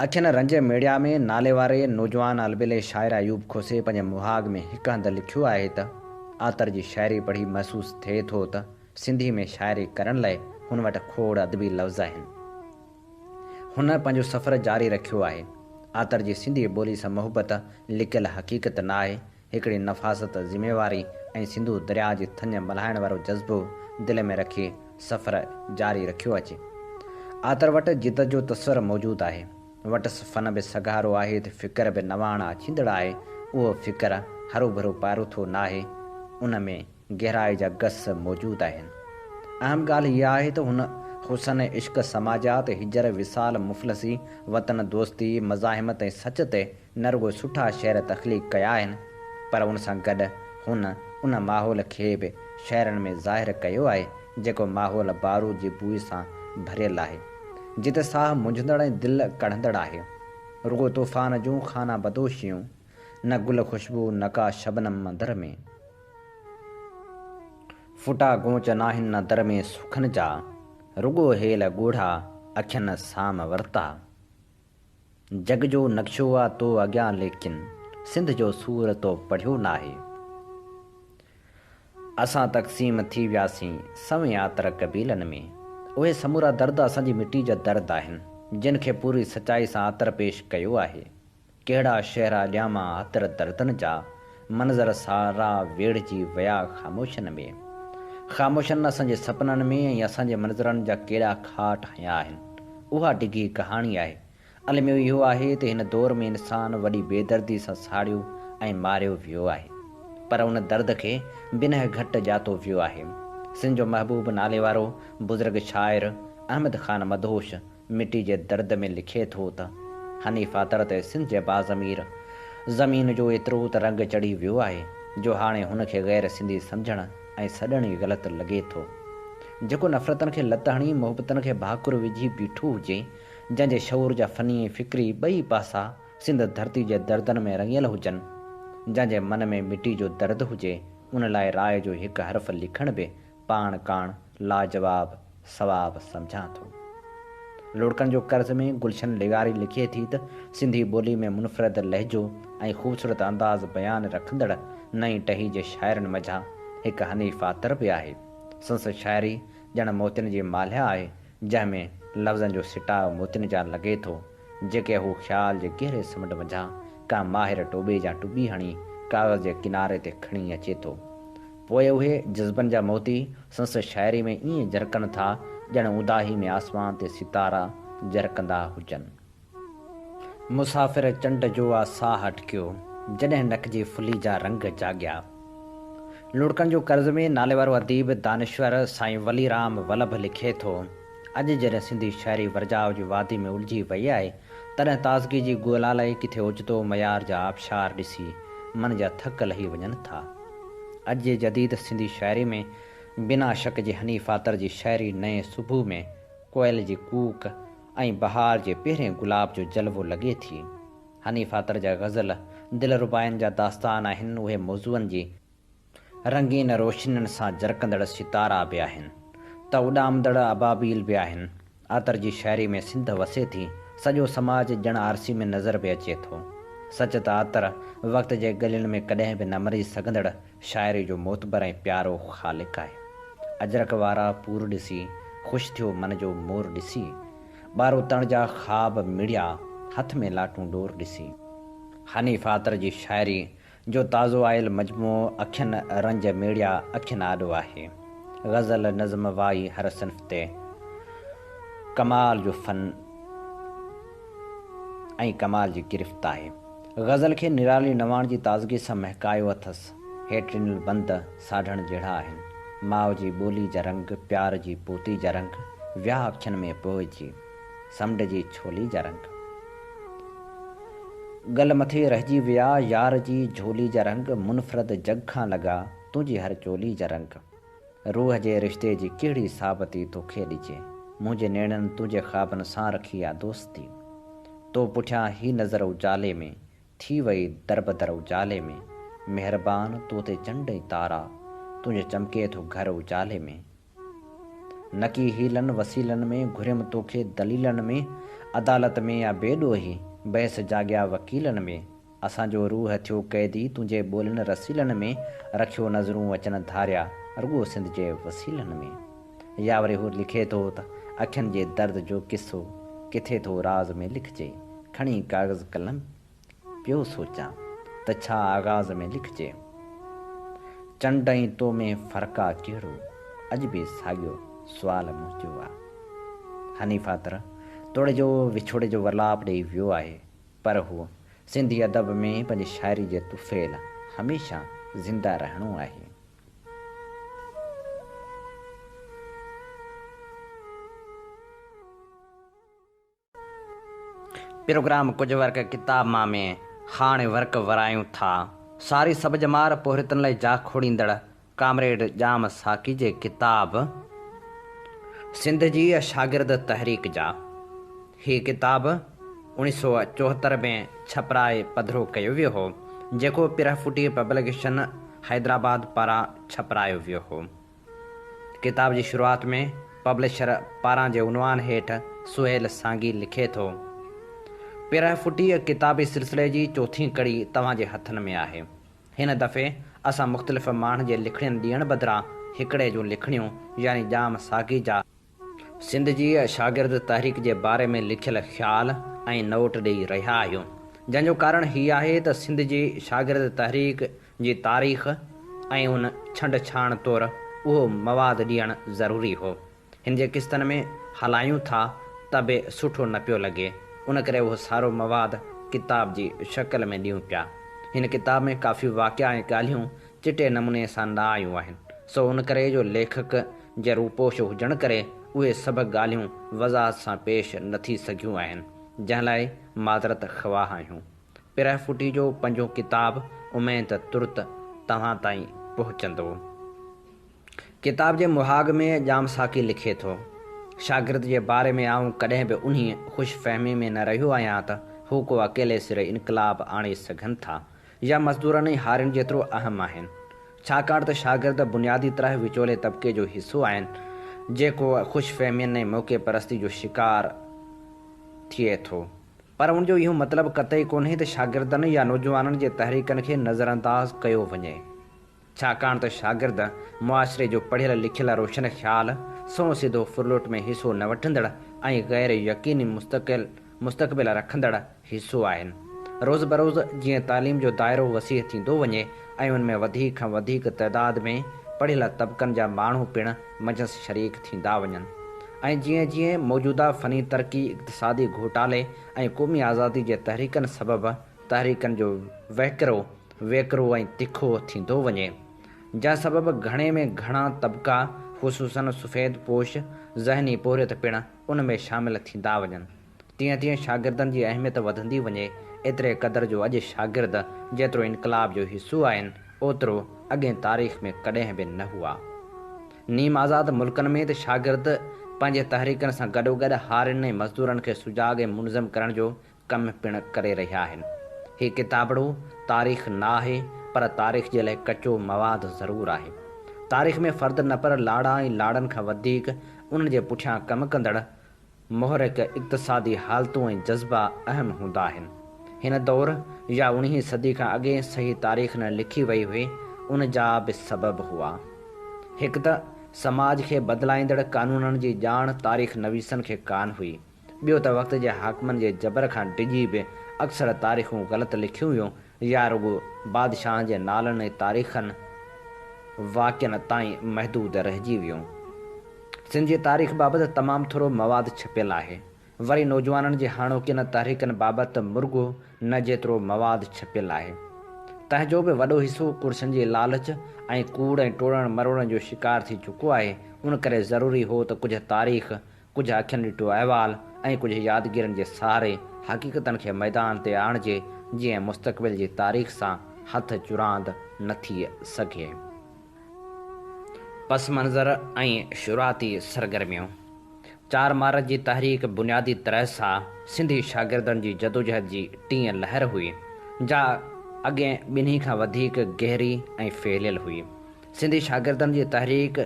अखियुनि रंज मेड़िया में नाले वारे नौजवान अलबिले शाइर अयूब खोसे पंहिंजे मुहाग में हिकु हंधि लिखियो आहे त आतर जी शाइरी पढ़ी महसूसु थिए थो त सिंधी में शाइरी करण लाइ हुन वटि खोड़ अदबी लफ़्ज़ आहिनि। हुन पंहिंजो सफ़र जारी रखियो आहे। आतर जी सिंधी ॿोली सां मुहबत लिकियल हक़ीक़त न आहे, हिकिड़ी नफ़ासत ज़िम्मेवारी ऐं सिंधु दरिया जी थञ मल्हाइण वारो जज़्बो दिलि में रखी सफ़र जारी रखियो अचे। आतर वटि जिदत जो तस्वर मौजूदु आहे, वटसि फ़न बि सगारो आहे त फ़िकर बि नवाणा छींदड़ आहे। उहो फ़िकर हरू भरू पारुथो न आहे, उन में गहराई जा गस मौजूदु आहिनि। अहम ॻाल्हि इहा आहे त हुन हुसन इश्क समाजात हिजर विसाल मुफ़लसी वतन दोस्ती मज़ाहिमत ऐं सच ते न रुगो सुठा शेर तख़लीक़ कया आहिनि, पर उन सां गॾु हुन उन माहौल खे बि शहरनि में ज़ाहिर कयो आहे जेको माहौल बारूद जी बूइ सां भरियल आहे, जिते साह मुंझंदड़ ऐं दिलि कढ़ंदड़ आहे। रुगो तूफ़ान जूं खाना बदोशियूं, न गुल ख़ुशबू न का शबनम मंदर में, फुटा गोच नाहिन न दर में सुखन जा, रुगो हेल ॻोढ़ा अखियुनि साम वरता। जग जो नक्शो आहे तो अॻियां लेकिन सिंध जो सूर तो पढ़ियो न आहे। असां तक़सीम थी वियासीं सवें आतर क़बीलनि में, उहे समूरा दर्द असांजी मिटी जा दर्द आहिनि जिन खे पूरी सचाई सां आतर पेश कयो आहे। कहिड़ा शहरा ॼामा आतर दर्दनि जा, मंज़र सारा वेड़जी विया ख़ामोशनि में। ख़ामोशनि असांजे सपननि में ऐं असांजे मंज़रनि जा कहिड़ा खा ठाहिया आहिनि, उहा डिघी कहाणी आहे। अलमियो इहो आहे त हिन दौर में इंसानु वॾी बेदर्दी सां साड़ियो ऐं मारियो वियो आहे, पर उन दर्द खे बिना घटि जातो वियो आहे। सिंध जो महबूब नाले वारो बुज़ुर्ग शाइर अहमद ख़ान मदहोश मिटी जे दर्द में लिखे थो त हनीफ़ आतर ते सिंध जे बाज़मीर ज़मीन जो एतिरो त रंग चढ़ी वियो आहे जो हाणे हुनखे ग़ैर सिंधी सम्झणु ऐं सॾण ई ग़लति लॻे थो। जेको नफ़रतनि खे लत हणी मुहबतनि खे भाकुर विझी बीठो हुजे, जंहिंजे शऊर जा फ़नी ऐं फ़िक्री ॿई पासा सिंध धरती जे दर्दनि में रंगियल हुजनि, जंहिंजे मन में मिटी जो दर्द हुजे, उन लाइ राय जो हिकु हर्फ़ लिखण बि पाण काण लाजवाब सवाब सम्झां थो। लुड़कनि जो कर्ज़ में गुलशन लिगारी लिखे थी त सिंधी ॿोली में मुनफ़रद लहजो ऐं ख़ूबसूरत अंदाज़ बयानु रखंदड़ नई टही जे शाइरनि मझां हिकु हनीफ़ आतर बि आहे। संसद शाइरी ॼण मोतियुनि जी मालिया आहे, जंहिंमें लफ़्ज़नि जो सिटाव मोतियुनि जा लॻे थो, जेके हू ख़्याल जे गहरे समुंड मझां का माहिर टोबे जा टुॿी हणी काग़ज़ जे किनारे ते खणी अचे थो। पोइ उहे जज़्बनि जा मोती संसद शाइरी में ईअं जरकनि था ॼण उदाही में आसमान ते सितारा जरकंदा हुजनि। मुसाफ़िर चंड जो आ साह अटकियो, जॾहिं नक जी फुली जा रंग जाॻिया। लुड़कनि जो कर्ज़ में नाले वारो अदीब दानिश्वर साईं वलीराम वल्लभ लिखे थो, अॼु जॾहिं सिंधी शाइरी वर्जाव जी वादी में उलझी वई आहे, तॾहिं ताज़गी जी ॻोल्हा लाइ किथे ओचितो मयार जा आबशार ॾिसी मन जा थक लही वञनि था। अॼु जे जदीद सिंधी शाइरी में बिना शक जे हनीफ़ आतर जी शाइरी नए सुबुह में कोयल जी कूक ऐं बहार जे पहिरें गुलाब जो जलवो लॻे थी। हनीफ़ आतर जा ग़ज़ल दिलरुबाइनि जा दास्तान आहिनि, उहे मौज़ूअनि जी रंगीन रोशनियुनि सां जरकंदड़ सितारा बि आहिनि त उॾामंदड़ अबाबील बि आहिनि। आतर जी शाइरी में सिंध वसे थी, सॼो समाज ॼण आरसी में नज़र बि अचे थो। सच त अतर वक़्त जे गलियुनि में कॾहिं बि न मरी सघंदड़ शाइरी जो मोतबर ऐं प्यारो ख़ालिक आहे। अजरक वारा पूर ॾिसी ख़ुशि थियो मन जो मोर ॾिसी, ॿारो तण जा ख़्वाब मिड़िया हथ में लाटूं डोर ॾिसी। हनीफ़ आतर जी शाइरी जो ताज़ो आयल मजमूओ अखियुनि रंज मेड़िया अखियुनि आॾो आहे। ग़ज़ल नज़्म वाई हर सिन्फ़ ते कमाल जो फ़न ऐं कमाल जी गिरफ़्त आहे। ग़ज़ल खे निराली नवाण जी ताज़गी सां महकायो अथसि। हेठि ॾिनल बंद साढण जहिड़ा आहिनि। माउ जी ॿोली जा रंग, प्यार जी पोती जा रंग, विया अखियुनि में पोइजी समुंड जी छोली जा रंग। गल मथे रहिजी विया यार जी झोली जा रंग, मुनफ़रद जग खां लॻा तुंहिंजी हर चोली जा रंग। रूह जे रिश्ते जी कहिड़ी साबती तोखे ॾिजे, मुंहिंजे नेणनि तुंहिंजे ख़्वाबनि सां रखी आहे दोस्ती। तो पुठियां ही नज़र उजाले में थी वई दरबदर उजाले में, महिरबान तो ते चंड ऐं तारा तुंहिंजे चमके थो घर उजाले में। नकी हीलनि वसीलनि में घुरियमि तोखे दलीलनि में, अदालत में या बेॾोही बहस जाॻिया वकीलनि में। असांजो रूह थियो क़ैदी तुंहिंजे ॿोलियुनि रसीलनि में, रखियो नज़रूं अचनि धारिया रुॻो सिंध जे वसीलनि में। या वरी हू लिखे थो त अखियुनि जे दर्द जो किसो किथे थो राज़ में लिखिजे, खणी काग़ज़ कलम पियो सोचां त छा आगाज़ में लिखिजे। चंड ऐं तो में फ़र्क़ु आहे कहिड़ो, अॼु बि साॻियो सुवाल मुंहिंजो आहे। हनीफ़ आतर तोड़े जो विछोड़े जो वर्लाप ॾेई वियो आहे, पर हू सिंधी अदब में पंहिंजी शाइरी जे तुफ़ैल हमेशह ज़िंदा रहणो आहे। प्रोग्राम कुझु वर्क किताब मां में हाणे वर्क वरायूं था। सारी सब जमार पोहरितनि लाइ जा खोड़ींदड़ कामरेड जाम साकी जे किताब सिंध जी शागिर्द तहरीक जा। हीअ किताब 1974 में छपराए पधिरो कयो वियो हो, जेको पिरहफुटी पब्लिकेशन हैदराबाद पारां छपरायो वियो हो। किताब जी शुरूआत में पब्लिशर पारां जे उनवान हेठि सुहेल सांगी लिखे थो, पिरहफुटी किताबी सिलसिले जी चौथीं कड़ी तव्हांजे हथनि में आहे। हिन दफ़े असां मुख़्तलिफ़ माण्हुनि जे लिखणियुनि ॾियण बदिरां हिकिड़े जूं लिखणियूं यानी जाम साकी जा सिंध जी शागिर्द तहरीक जे बारे में लिखियल ख़्याल ऐं नोट ॾेई रहिया आहियूं, जंहिंजो कारण हीअ आहे त सिंध जी शागिर्द तहरीक जी तारीख़ ऐं उन छंड छाण तौरु उहो मवादु ॾियणु ज़रूरी हो। हिन जे किस्तनि में हलायूं था त बि सुठो न पियो लॻे, उन करे उहो सारो मवादु किताब जी शक्ल में ॾियूं पिया। हिन किताब में काफ़ी वाक़िया ऐं ॻाल्हियूं चिटे नमूने सां न आयूं आहिनि, सो उन करे जो लेखक जे रूपोश हुजण करे उहे सभु ॻाल्हियूं वज़ाहत सां पेश न थी सघियूं आहिनि, जंहिं लाइ माज़रत ख़्वाह आहियूं। पिरहफुटी जो पंजो किताब उमेद तुर्त तव्हां ताईं पहुचंदो। किताब जे मुहाग में जाम साकी लिखे थो, शागिर्द जे बारे में आऊं कॾहिं बि उन्ही ख़ुशि फ़हमी में न रहियो आहियां त हू को अकेले सिरे इनकलाब आणे सघनि था या मज़दूरनि ऐं हारियुनि जेतिरो अहम आहिनि, छाकाणि त शागिर्द बुनियादी तरह विचोले तबिके जो हिसो आहिनि जेको ख़ुशि फ़हमियुनि ऐं मौक़े परस्ती जो शिकार थिए थो। पर उनजो इहो मतिलबु क़तई कोन्हे त शागिर्दनि या नौजवाननि जे तहरीकनि खे नज़रअंदाज़ कयो वञे, छाकाणि त शागिर्द मुआशिरे जो पढ़ियल लिखियल रोशन ख़्याल सो सिधो फुरलोट में हिसो न वठंदड़ ऐं गैर यकीनी मुस्तक़बिल रखंदड़ हिसो आहिनि। रोज़ बरोज़ जीअं तालीम जो दाइरो वसीह थींदो वञे ऐं उन में वधीक खां वधीक तइदाद में पढ़ियल तबिकनि जा माण्हू पिणु मजस शरीक थींदा वञनि ऐं जीअं जीअं मौजूदा फ़नी तरक़ी, इक़्तिसादी घोटाले ऐं क़ौमी आज़ादी जे तहरीकनि सबबि तहरीकनि जो वेकिरो ऐं तिखो थींदो वञे, जंहिं सबबि घणे में घणा तबिका ख़ुसूसन सफ़ेद पोश ज़हनी पोरियत पिणु उन में शामिल थींदा वञनि। तीअं तीअं शागिर्दनि जी अहमियत वधंदी वञे, एतिरे क़दुरु जो अॼु शागिर्द जेतिरो इनकलाब जो हिसो आहिनि ओतिरो अॻे तारीख़ में कॾहिं बि न हुआ। नीम आज़ाद मुल्कनि में त शागिर्द पंहिंजे तहरीकनि सां गॾोगॾु हारियुनि ऐं मज़दूरनि खे सुजाॻ ऐं मुनज़म करण जो कमु पिणु करे रहिया आहिनि। हीअ किताबड़ो तारीख़ न आहे, पर तारीख़ जे लाइ कचो मवादु ज़रूरु आहे। तारीख़ में फ़र्द न पर लाड़ा ऐं लाड़नि खां वधीक उन्हनि जे पुठियां कमु कंदड़ मुहरिक इक़्तिसादी हालतूं ऐं जज़्बा अहम हूंदा आहिनि। हिन दौर या 19वीं सदी खां अॻे सही तारीख़ न लिखी वई हुई, उन जा बि सबब हुआ। हिकु त समाज खे बदिलाईंदड़ कानूननि जी ॼाण तारीख़ नवीसनि खे कान हुई। ॿियो त वक़्त जे हाकमनि जे जबर खां डिॼी बि अक्सर तारीख़ूं ग़लति लिखियूं हुयूं या रुॻो बादशाहनि जे नालनि ऐं तारीख़नि वाक़िअनि ताईं महदूद रहिजी वियूं। सिंध जी तारीख़ बाबति तमामु थोरो मवादु छपियलु आहे। वरी नौजवाननि जे हाणोकियुनि तहरीकनि बाबति मुर्गो न जेतिरो मवादु छपियलु आहे। तंहिंजो बि वॾो हिसो कुर्सियुनि जी लालच ऐं कूड़ ऐं टोड़ण मरोड़ण जो शिकार थी चुको आहे। उन करे ज़रूरी हो त कुझु तारीख़, कुझु अखियुनि ॾिठो अहिवाल ऐं कुझु यादगिरियुनि जे सहारे हक़ीक़तनि खे मैदान ते आणिजे, जीअं मुस्तक़बिल जी तारीख़ सां हथ चुरांद न थी सघे। पस मंज़र ऐं शुरूआती सरगर्मियूं। 4 मार्च जी तहरीक बुनियादी तरह सां सिंधी शागिर्दनि जी जदोजहद जी टीं लहर हुई, जा अॻे ॿिन्ही खां वधीक गहरी ऐं फैलियल हुई। सिंधी शागिर्दनि जी तहरीक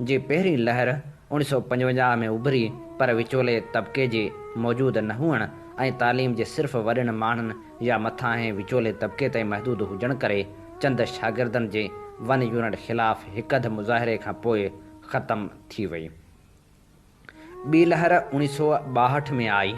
जी पहिरीं लहर 1955 में उभरी, पर विचोले तबिके जे मौजूदु न हुअण ऐं तालीम जे सिर्फ़ वॾनि माण्हुनि या मथां ऐं विचोले तबिके ताईं महदूद हुजण करे चंद शागिर्दनि जे वन यूनिट ख़िलाफ़ हिकदि मुज़ाहिरे खां पोइ ख़तमु थी वई। ॿी लहर 1962 में आई,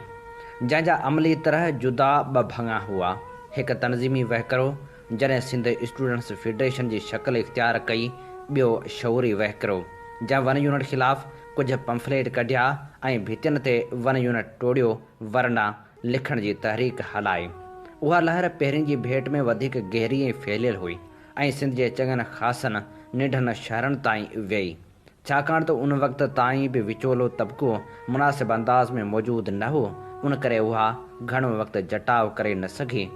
जंहिंजा अमली तरह जुदा ॿ भङा हुआ। हिकु तनज़ीमी वहिकिरो जॾहिं सिंध स्टूडेंट्स फेडरेशन जी शक्ल इख़्तियार कई, ॿियो शऊरी वहिकिरो जंहिं वन यूनिट ख़िलाफ़ कुझु पंफलेट कढिया ऐं भितियुनि ते वन यूनिट टोड़ियो वरना लिखण जी तहरीक हलाई। उहा लहर पहिरीं जी भेट में वधीक गहरी ऐं फैलियल हुई ऐं सिंध जे चङनि ख़ासनि निढनि शहरनि ताईं वेई, छाकाणि त उन वक़्त ताईं बि विचोलो तबिको मुनासिब अंदाज़ में मौजूदु न हो। उन करे उहा घणो वक़्तु जटाव करे न सघी।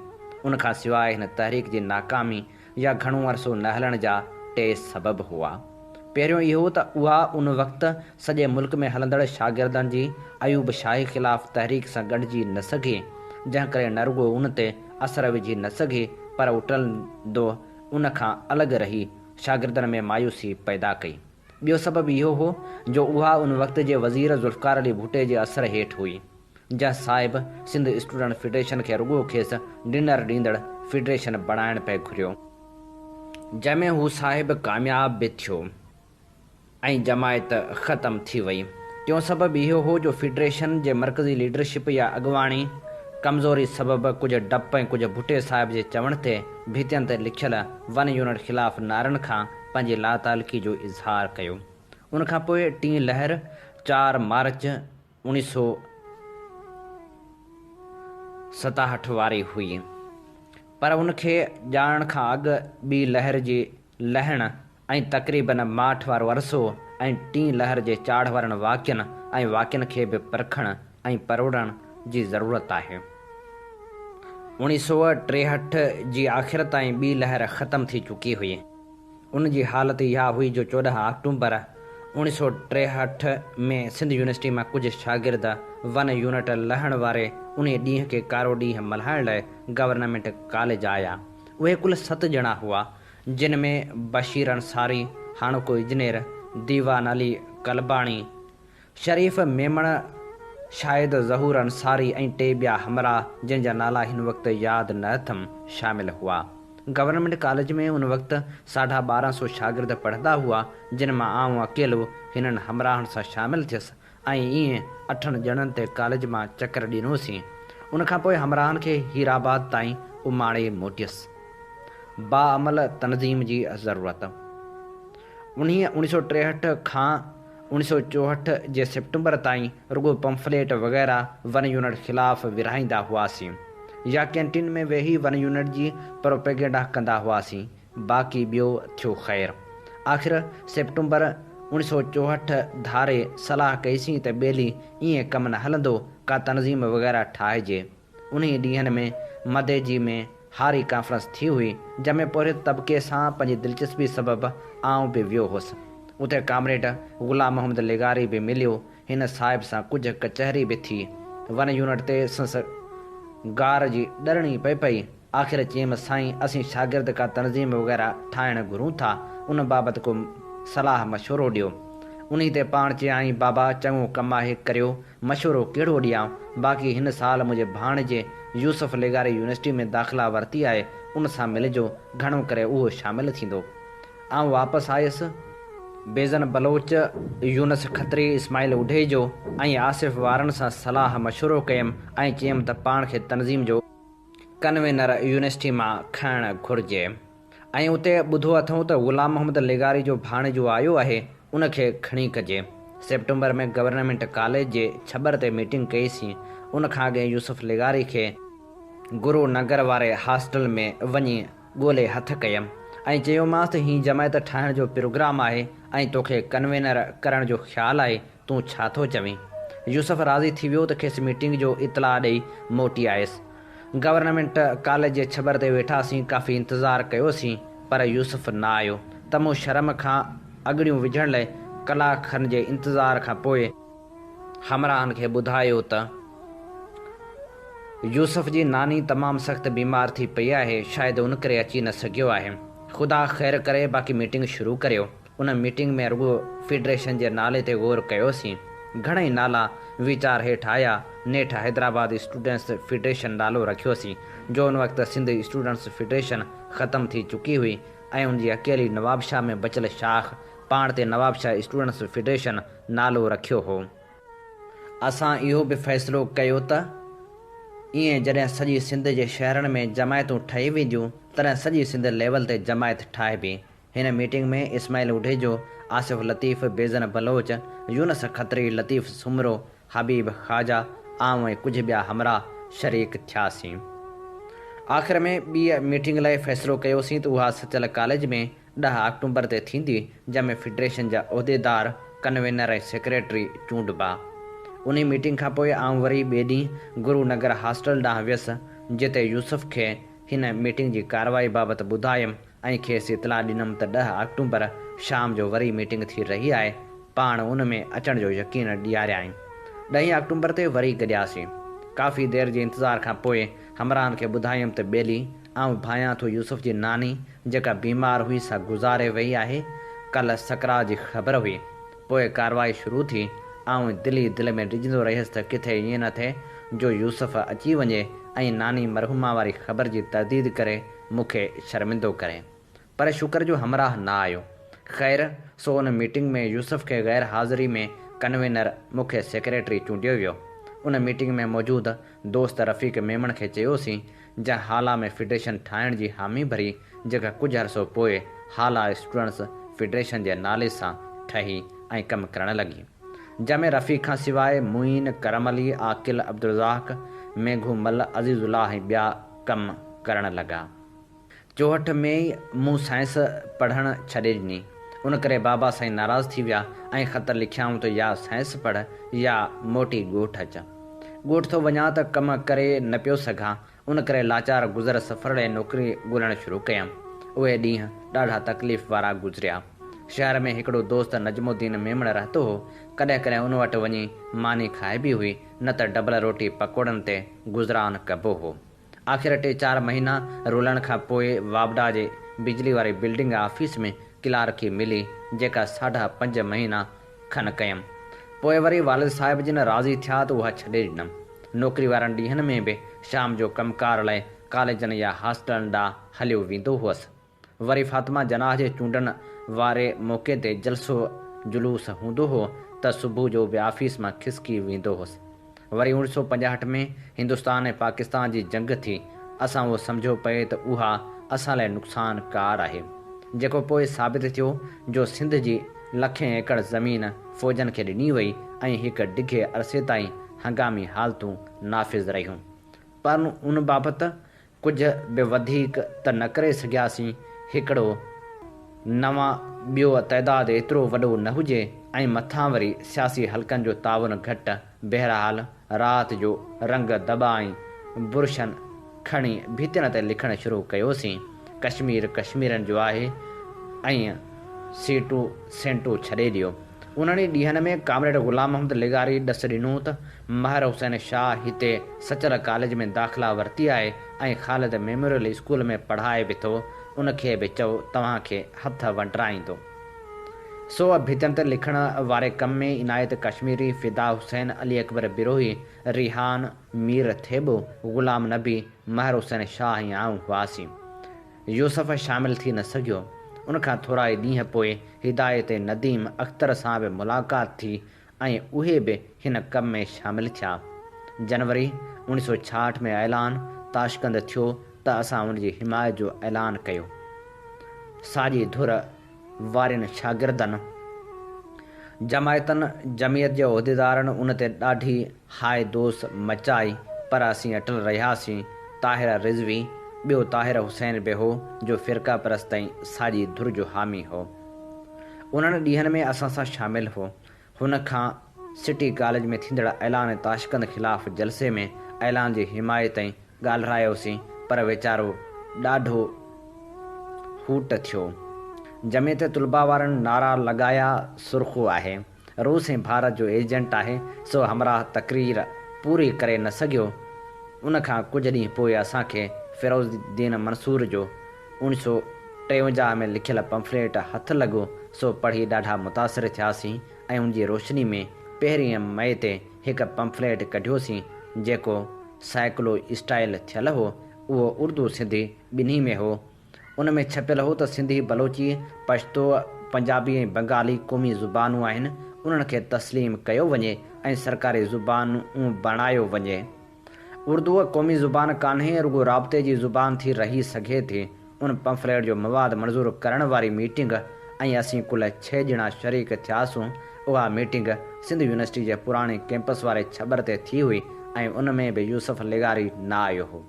उन खां सवाइ हिन तहरीक जी नाकामी या घणो अरसो न हलण जा 2 सबब हुआ। पहिरियों इहो त उहा उन वक़्तु सॼे मुल्क में हलंदड़ शागिर्दनि जी अयूब शाही ख़िलाफ़ तहरीक सां गॾिजी न सघे, जंहिं करे न रुॻो उन ते असर विझी न सघे, पर उटलंदो उन खां अलॻि रही शागिर्दनि में मायूसी पैदा कई। ॿियो सबबु इहो हो जो उहा उन वक़्त जे वज़ीर ज़ुल्फ़कार अली भुट्टे जे असर हेठि हुई, जंहिं साहिब सिंध स्टूडेंट फेडरेशन खे रुॻो खेसि डिनर ॾींदड़ फेडरेशन बणाइण पिए घुरियो, जंहिंमें हू साहिब कामयाब बि थियो ऐं जमायत ख़तमु थी वई। टियों सबबु इहो हो जो फेडरेशन जे मरकज़ी लीडरशिप या अॻुवाणी कमज़ोरी सबबु कुझु डप ऐं कुझु भुट्टे साहिब जे चवण ते भितियुनि ते लिखियल वन यूनिट ख़िलाफ़ नारनि खां पंहिंजी लातालकी जो इज़हार कयो। उन खां पोइ टीं लहर 4 मार्च 1967 वारी हुई, पर उनखे ॼाणण खां अॻु ॿी लहर जी लहण ऐं तक़रीबन माठ वारो अरसो ऐं टीं लहर जे चाढ़ वारनि वाक़िअनि खे बि परखण ऐं परोड़ण जी ज़रूरत आहे। 1963 जी आख़िर ताईं ॿी लहर ख़तमु थी चुकी हुई। उन जी हालति इहा हुई जो 14 अक्टूबर 1963 में सिंध यूनिवर्सिटी मां कुझु शागिर्द वन यूनिट लहण वारे उन ॾींहं खे कारो ॾींहुं मल्हाइण लाइ गवर्नमेंट कॉलेज आया। उहे कुल 7 ॼणा हुआ, जिन में बशीर अंसारी, हाणोको इंजीनियर, दीवान अली कलबाणी, शरीफ़ मेमण, शाहिद ज़हूर अंसारी ऐं 2 ॿिया हमरा जिन जा नाला हिन वक़्तु यादि न अथमि शामिलु हुआ। गवर्नमेंट कॉलेज में उन वक़्तु 1250 शागिर्द पढ़ंदा हुआ, जिन मां आउं अकेलो हिननि हमराहनि सां शामिलु थियुसि ऐं ईअं 8 ॼणनि ते कॉलेज मां चकर ॾिनोसीं। उन खां पोइ हमराहनि खे हीराबाद ताईं उमाड़े मोटियुसि। बाअमल तनज़ीम जी ज़रूरत। 1963 खां 1964 जे सितंबर ताईं रुॻो पंफलेट वग़ैरह वन यूनिट ख़िलाफ़ विरहाईंदा हुआसीं या कैंटीन में वेही वन यूनिट जी प्रोपेगेंडा कंदा हुआसीं। बाक़ी ॿियो थियो ख़ैरु। आख़िर सितंबर 1964 धारे सलाह कईसीं त ॿेली ईअं कमु न हलंदो, का तनज़ीम वग़ैरह ठाहिजे। उन ॾींहंनि में मदेजी में हारी कॉन्फ्रेंस थी हुई, जंहिंमें पोइ तबिके सां पंहिंजी दिलचस्पी सबबु आउं बि वियो हुउसि। उते कामरेड ग़ुलाम मोहम्मद लेगारी बि मिलियो। हिन साहिब सां कुझु कचहरी बि थी। वन यूनिट ते गार जी ॾरणी पई। आख़िर चयमि, साईं, असीं शागिर्द का तनज़ीम वग़ैरह ठाहिणु घुरूं था, उन बाबति को सलाह मशवरो ॾियो। उन्ही ते पाण चयाईं, बाबा चङो कमु आहे करियो, मशवरो कहिड़ो ॾियां? बाक़ी हिन साल मुंहिंजे भाणजे यूसुफ लेगारी यूनिवर्सिटी में दाख़िला वरिती आहे, उन सां मिलिजो, घणो करे उहो शामिलु थींदो। आउं वापसि आयुसि। बेज़न बलोच, यूनस खत्री, इस्माइल उढेजो ऐं आसिफ़ वारनि सां सलाह मशवरो कयुमि ऐं चयुमि त पाण खे तनज़ीम जो कन्वेनर यूनिवर्सिटी मां खणणु घुरिजे। ऐं उते ॿुधो अथऊं त ग़ुलाम मोहम्मद लेगारी जो भाणेजो आयो आहे, उनखे खणी कजे। सेप्टेम्बर में गवर्नमेंट कॉलेज जे छबर ते मीटिंग कईसीं। उन खां अॻे यूसुफ लेगारी खे गुरु नगर वारे हॉस्टल में वञी ॻोल्हे हथ कयमि ऐं चयोमांसि त हीअ जमायत ठाहिण जो प्रोग्राम आहे ऐं तोखे कन्वेनर करण जो ख़्यालु आहे, तूं छा थो चवीं? यूसुफ राज़ी थी वियो त खेसि मीटिंग जो इतला ॾेई मोटी आयुसि। गवर्नमेंट कॉलेज जे छबर ते वेठासीं, काफ़ी इंतज़ारु कयोसीं, पर यूसुफ न आयो। त मूं शर्म खां अॻड़ियूं विझण लाइ कलाक खनि जे इंतज़ार खां पोइ हमराहनि खे ॿुधायो त यूसुफ जी नानी तमामु सख़्तु बीमार थी पई आहे, शायदि उन करे अची न सघियो आहे। ख़ुदा ख़ैर करे, बाक़ी मीटिंग शुरू करियो। उन मीटिंग में रुॻो फेडरेशन जे नाले ते ग़ौर कयोसीं। घणेई नाला वीचार हेठि आया। नेठि हैदराबाद स्टूडेंट्स फेडरेशन नालो रखियोसीं, जो उन वक़्तु सिंध स्टूडेंट्स फेडरेशन ख़तमु थी चुकी हुई ऐं उनजी अकेली नवाबशाह में बचियल शाख पाण ते नवाबशाह स्टूडेंट्स फेडरेशन नालो रखियो हो। असां इहो बि फ़ैसिलो कयो त ईअं जॾहिं सॼी सिंध जे शहरनि में जमायतूं ठही वेंदियूं, तॾहिं सॼी सिंध लेवल ते जमायत ठाहिबी। हिन मीटिंग में इस्माइल उढेजो, आसिफ़ लतीफ़, बेज़न बलोच, यूनस खत्री, लतीफ़ सुमरो, हबीब ख़्वाजा, आऊं ऐं कुझु ॿिया हमरा शरीक थियासीं। आख़िर में ॿी मीटिंग लाइ फ़ैसिलो कयोसीं त उहा सचल कॉलेज में 10 अक्टूबर ते थींदी, जंहिंमें फेडरेशन जा उहिदेदार, कन्वेनर ऐं सेक्रेटरी चूंडबा। उन मीटिंग खां पोइ आउं वरी ॿिए ॾींहुं गुरु नगर हॉस्टल ॾांहुं वियुसि, जिते यूसुफ खे हिन मीटिंग जी कार्रवाई बाबति ॿुधायमि ऐं खेसि इतला ॾिनमि त 10 अक्टूबर शाम जो वरी मीटिंग थी रही आहे। पाण उन में अचण जो यकीन ॾियारियाईं। 10 अक्टूबर ते वरी गॾियासीं। काफ़ी देर जे इंतज़ार खां पोइ हमराहनि खे ॿुधायमि त ॿेली, आउं भायां थो यूसुफ जी नानी जेका बीमार हुई सा गुज़ारे वई आहे। कल्ह सकरात जी ख़बर हुई। पोइ कार्रवाई शुरू थी। आउं दिली दिलि में ॾिजंदो रहियुसि त किथे ईअं न थिए जो यूसुफ अची वञे ऐं नानी मरहुमा वारी ख़बर जी तरदीद करे मूंखे शर्मिंदो करे। पर शुक्र जो हमराह न आयो। ख़ैर, सो उन मीटिंग में यूसुफ खे गैर हाज़िरी में कन्वेनर मूंखे सेक्रेटरी चूंडियो वियो। उन मीटिंग में मौजूदु दोस्त रफ़ीक मेमण खे चयोसीं, जंहिं हाला में फेडरेशन ठाहिण जी हामी भरी, जेका कुझु अरसो पोइ हाला स्टूडेंट्स फेडरेशन जे नाले सां ठही ऐं कमु करणु लॻी, जंहिंमें रफ़ीक खां सवाइ मुइन, करम अली, आकिल, अब्दुरज़ाक, मेघू मल, अज़ीज़ुल्लाह ऐं ॿिया कमु करणु लॻा। 64 में ई मूं साइंस पढ़णु छॾे ॾिनी। उन करे बाबा साईं नाराज़ थी विया ऐं ख़त लिखियाऊं त या साइंस पढ़ या मोटी ॻोठ अच। ॻोठ थो वञा त कमु करे न पियो सघां। उन करे लाचार गुज़र सफ़र लाइ नौकिरी ॻोल्हणु शुरू कयमि। उहे ॾींहं ॾाढा तकलीफ़ वारा गुज़रिया। शहर में हिकिड़ो दोस्त नजमुद्दीन मेमण रहंदो हो। कॾहिं कॾहिं उन वटि वञी मानी खाइबी हुई, न त डबल रोटी पकोड़नि ते गुज़रान कबो हो। आख़िर 3-4 महीना रुलण खां पोइ वाबडा जे बिजली वारी बिल्डिंग ऑफिस में क्लार्की मिली, जेका 5.5 महीना खनि कयमि। पोइ वरी वालिद साहिब जिन राज़ी थिया त उहा छॾे ॾिनमि। नौकिरी वारनि ॾींहंनि में बि शाम जो कमकार लाइ कॉलेजनि या हॉस्टलनि ॾांहुं हलियो वेंदो हुअसि। वरी फातिमा जनाह जे चूंडण वारे मौक़े ते जलसो जुलूस हूंदो हो त सुबुह जो बि ऑफिस मां खिसकी वेंदो हुअसि। वरी 1965 में हिंदुस्तान ऐं पाकिस्तान जी जंग थी। असां उहो सम्झो पए त उहा असां लाइ नुक़सानकार आहे, जेको पोइ साबित थियो जो सिंध जी लखें एकड़ ज़मीन फ़ौजनि खे ॾिनी वई ऐं हिकु ॾिघे अरसे ताईं हंगामी हालतूं नाफ़िज़ रहियूं। पर उन बाबति कुझु बि वधीक त न करे सघियासीं। हिकिड़ो नवां ॿियो तइदादु एतिरो वॾो न हुजे ऐं मथां वरी सियासी हलकनि जो ताउन घटि। बहरहाल राति जो रंग दॿा ऐं बुरशनि खणी भितियुनि ते लिखणु शुरू कयोसीं। कश्मीर कश्मीरनि जो आहे ऐं सीटूं सेंटूं छॾे ॾियो। उन्हनि ॾींहंनि में कामरेड ग़ुलाम मोहम्मद लेगारी ॾस ॾिनो त महर हुसैन शाह हिते सचल कॉलेज में दाख़िला वरिती आहे ऐं ख़ालिद मेमोरियल स्कूल में पढ़ाए बि थो। उनखे बि चओ तव्हांखे हथ वंटराईंदो। सो भितन ते लिखण वारे कम में इनायत कश्मीरी, फिदा हुसैन, अली अकबर बिरोही, रिहान मीर थेबो, गुलाम नबी, महर हुसैन शाह ऐं आऊं हुआसीं। यूसुफ शामिल थी न सघियो। उनखां थोरा ई ॾींहं पोइ हिदायत नदीम अख्तर सां बि मुलाक़ात थी ऐं उहे बि हिन कम में शामिल थिया। जनवरी 1966 में ऐलान ताशकंद थियो त असां उनजी हिमायत जो ऐलान कयो। साॼी धुर वारनि शागिर्दनि, जमायतनि, जमियत जे उहिदेदारनि उन ते ॾाढी हाय दोस मचाई, पर असीं अटल रहियासीं। ताहिर रिज़वी, ॿियो ताहिर हुसैन बि हो, जो फ़िरका परस्त ऐं साॼी धुर जो हामी हो। उन्हनि ॾींहंनि में असां सां शामिल हो। हुन खां सिटी कॉलेज में थींदड़ ऐलान ताशकंद ख़िलाफ़ जलसे में ऐलान जी हिमायत ऐं ॻाल्हायोसीं, पर वीचारो ॾाढो हूट थियो। जमियत तुलबा वारनि नारा लॻाया, सुर्ख़ो आहे, रूस ऐं भारत जो एजेंट आहे, सो हमरा तक़रीर पूरी करे न सघियो। उन खां कुझु ॾींहं पोइ असांखे फ़िरोज़ुद्दीन मंसूर जो 1953 में लिखियल पंफलेट हथु लॻो, सो पढ़ी ॾाढा मुतासिर थियासीं ऐं उनजी रोशनी में 1 मई ते हिकु पंफलेट कढियोसीं जेको साइकिलो स्टाइल थियल हो। उहो उर्दू सिंधी ॿिन्ही में हो। उन में छपियल हो त सिंधी, बलोची, पश्तो, पंजाबी ऐं बंगाली क़ौमी ज़ुबानूं आहिनि, उन्हनि खे तस्लीम कयो वञे ऐं सरकारी ज़ुबानूं बणायो वञे। उर्दू क़ौमी ज़ुबान कान्हे, रुगो राब्ते जी ज़ुबान थी रही सघे थी। उन पंफलेट जो मवाद मंज़ूर करण वारी मीटिंग ऐं असीं कुल 6 ॼणा शरीक थियासूं। उहा मीटिंग सिंध यूनिवर्सिटी जे पुराणे कैंपस वारे छबर ते थी हुई ऐं उन में बि यूसुफ लेगारी न आयो हो।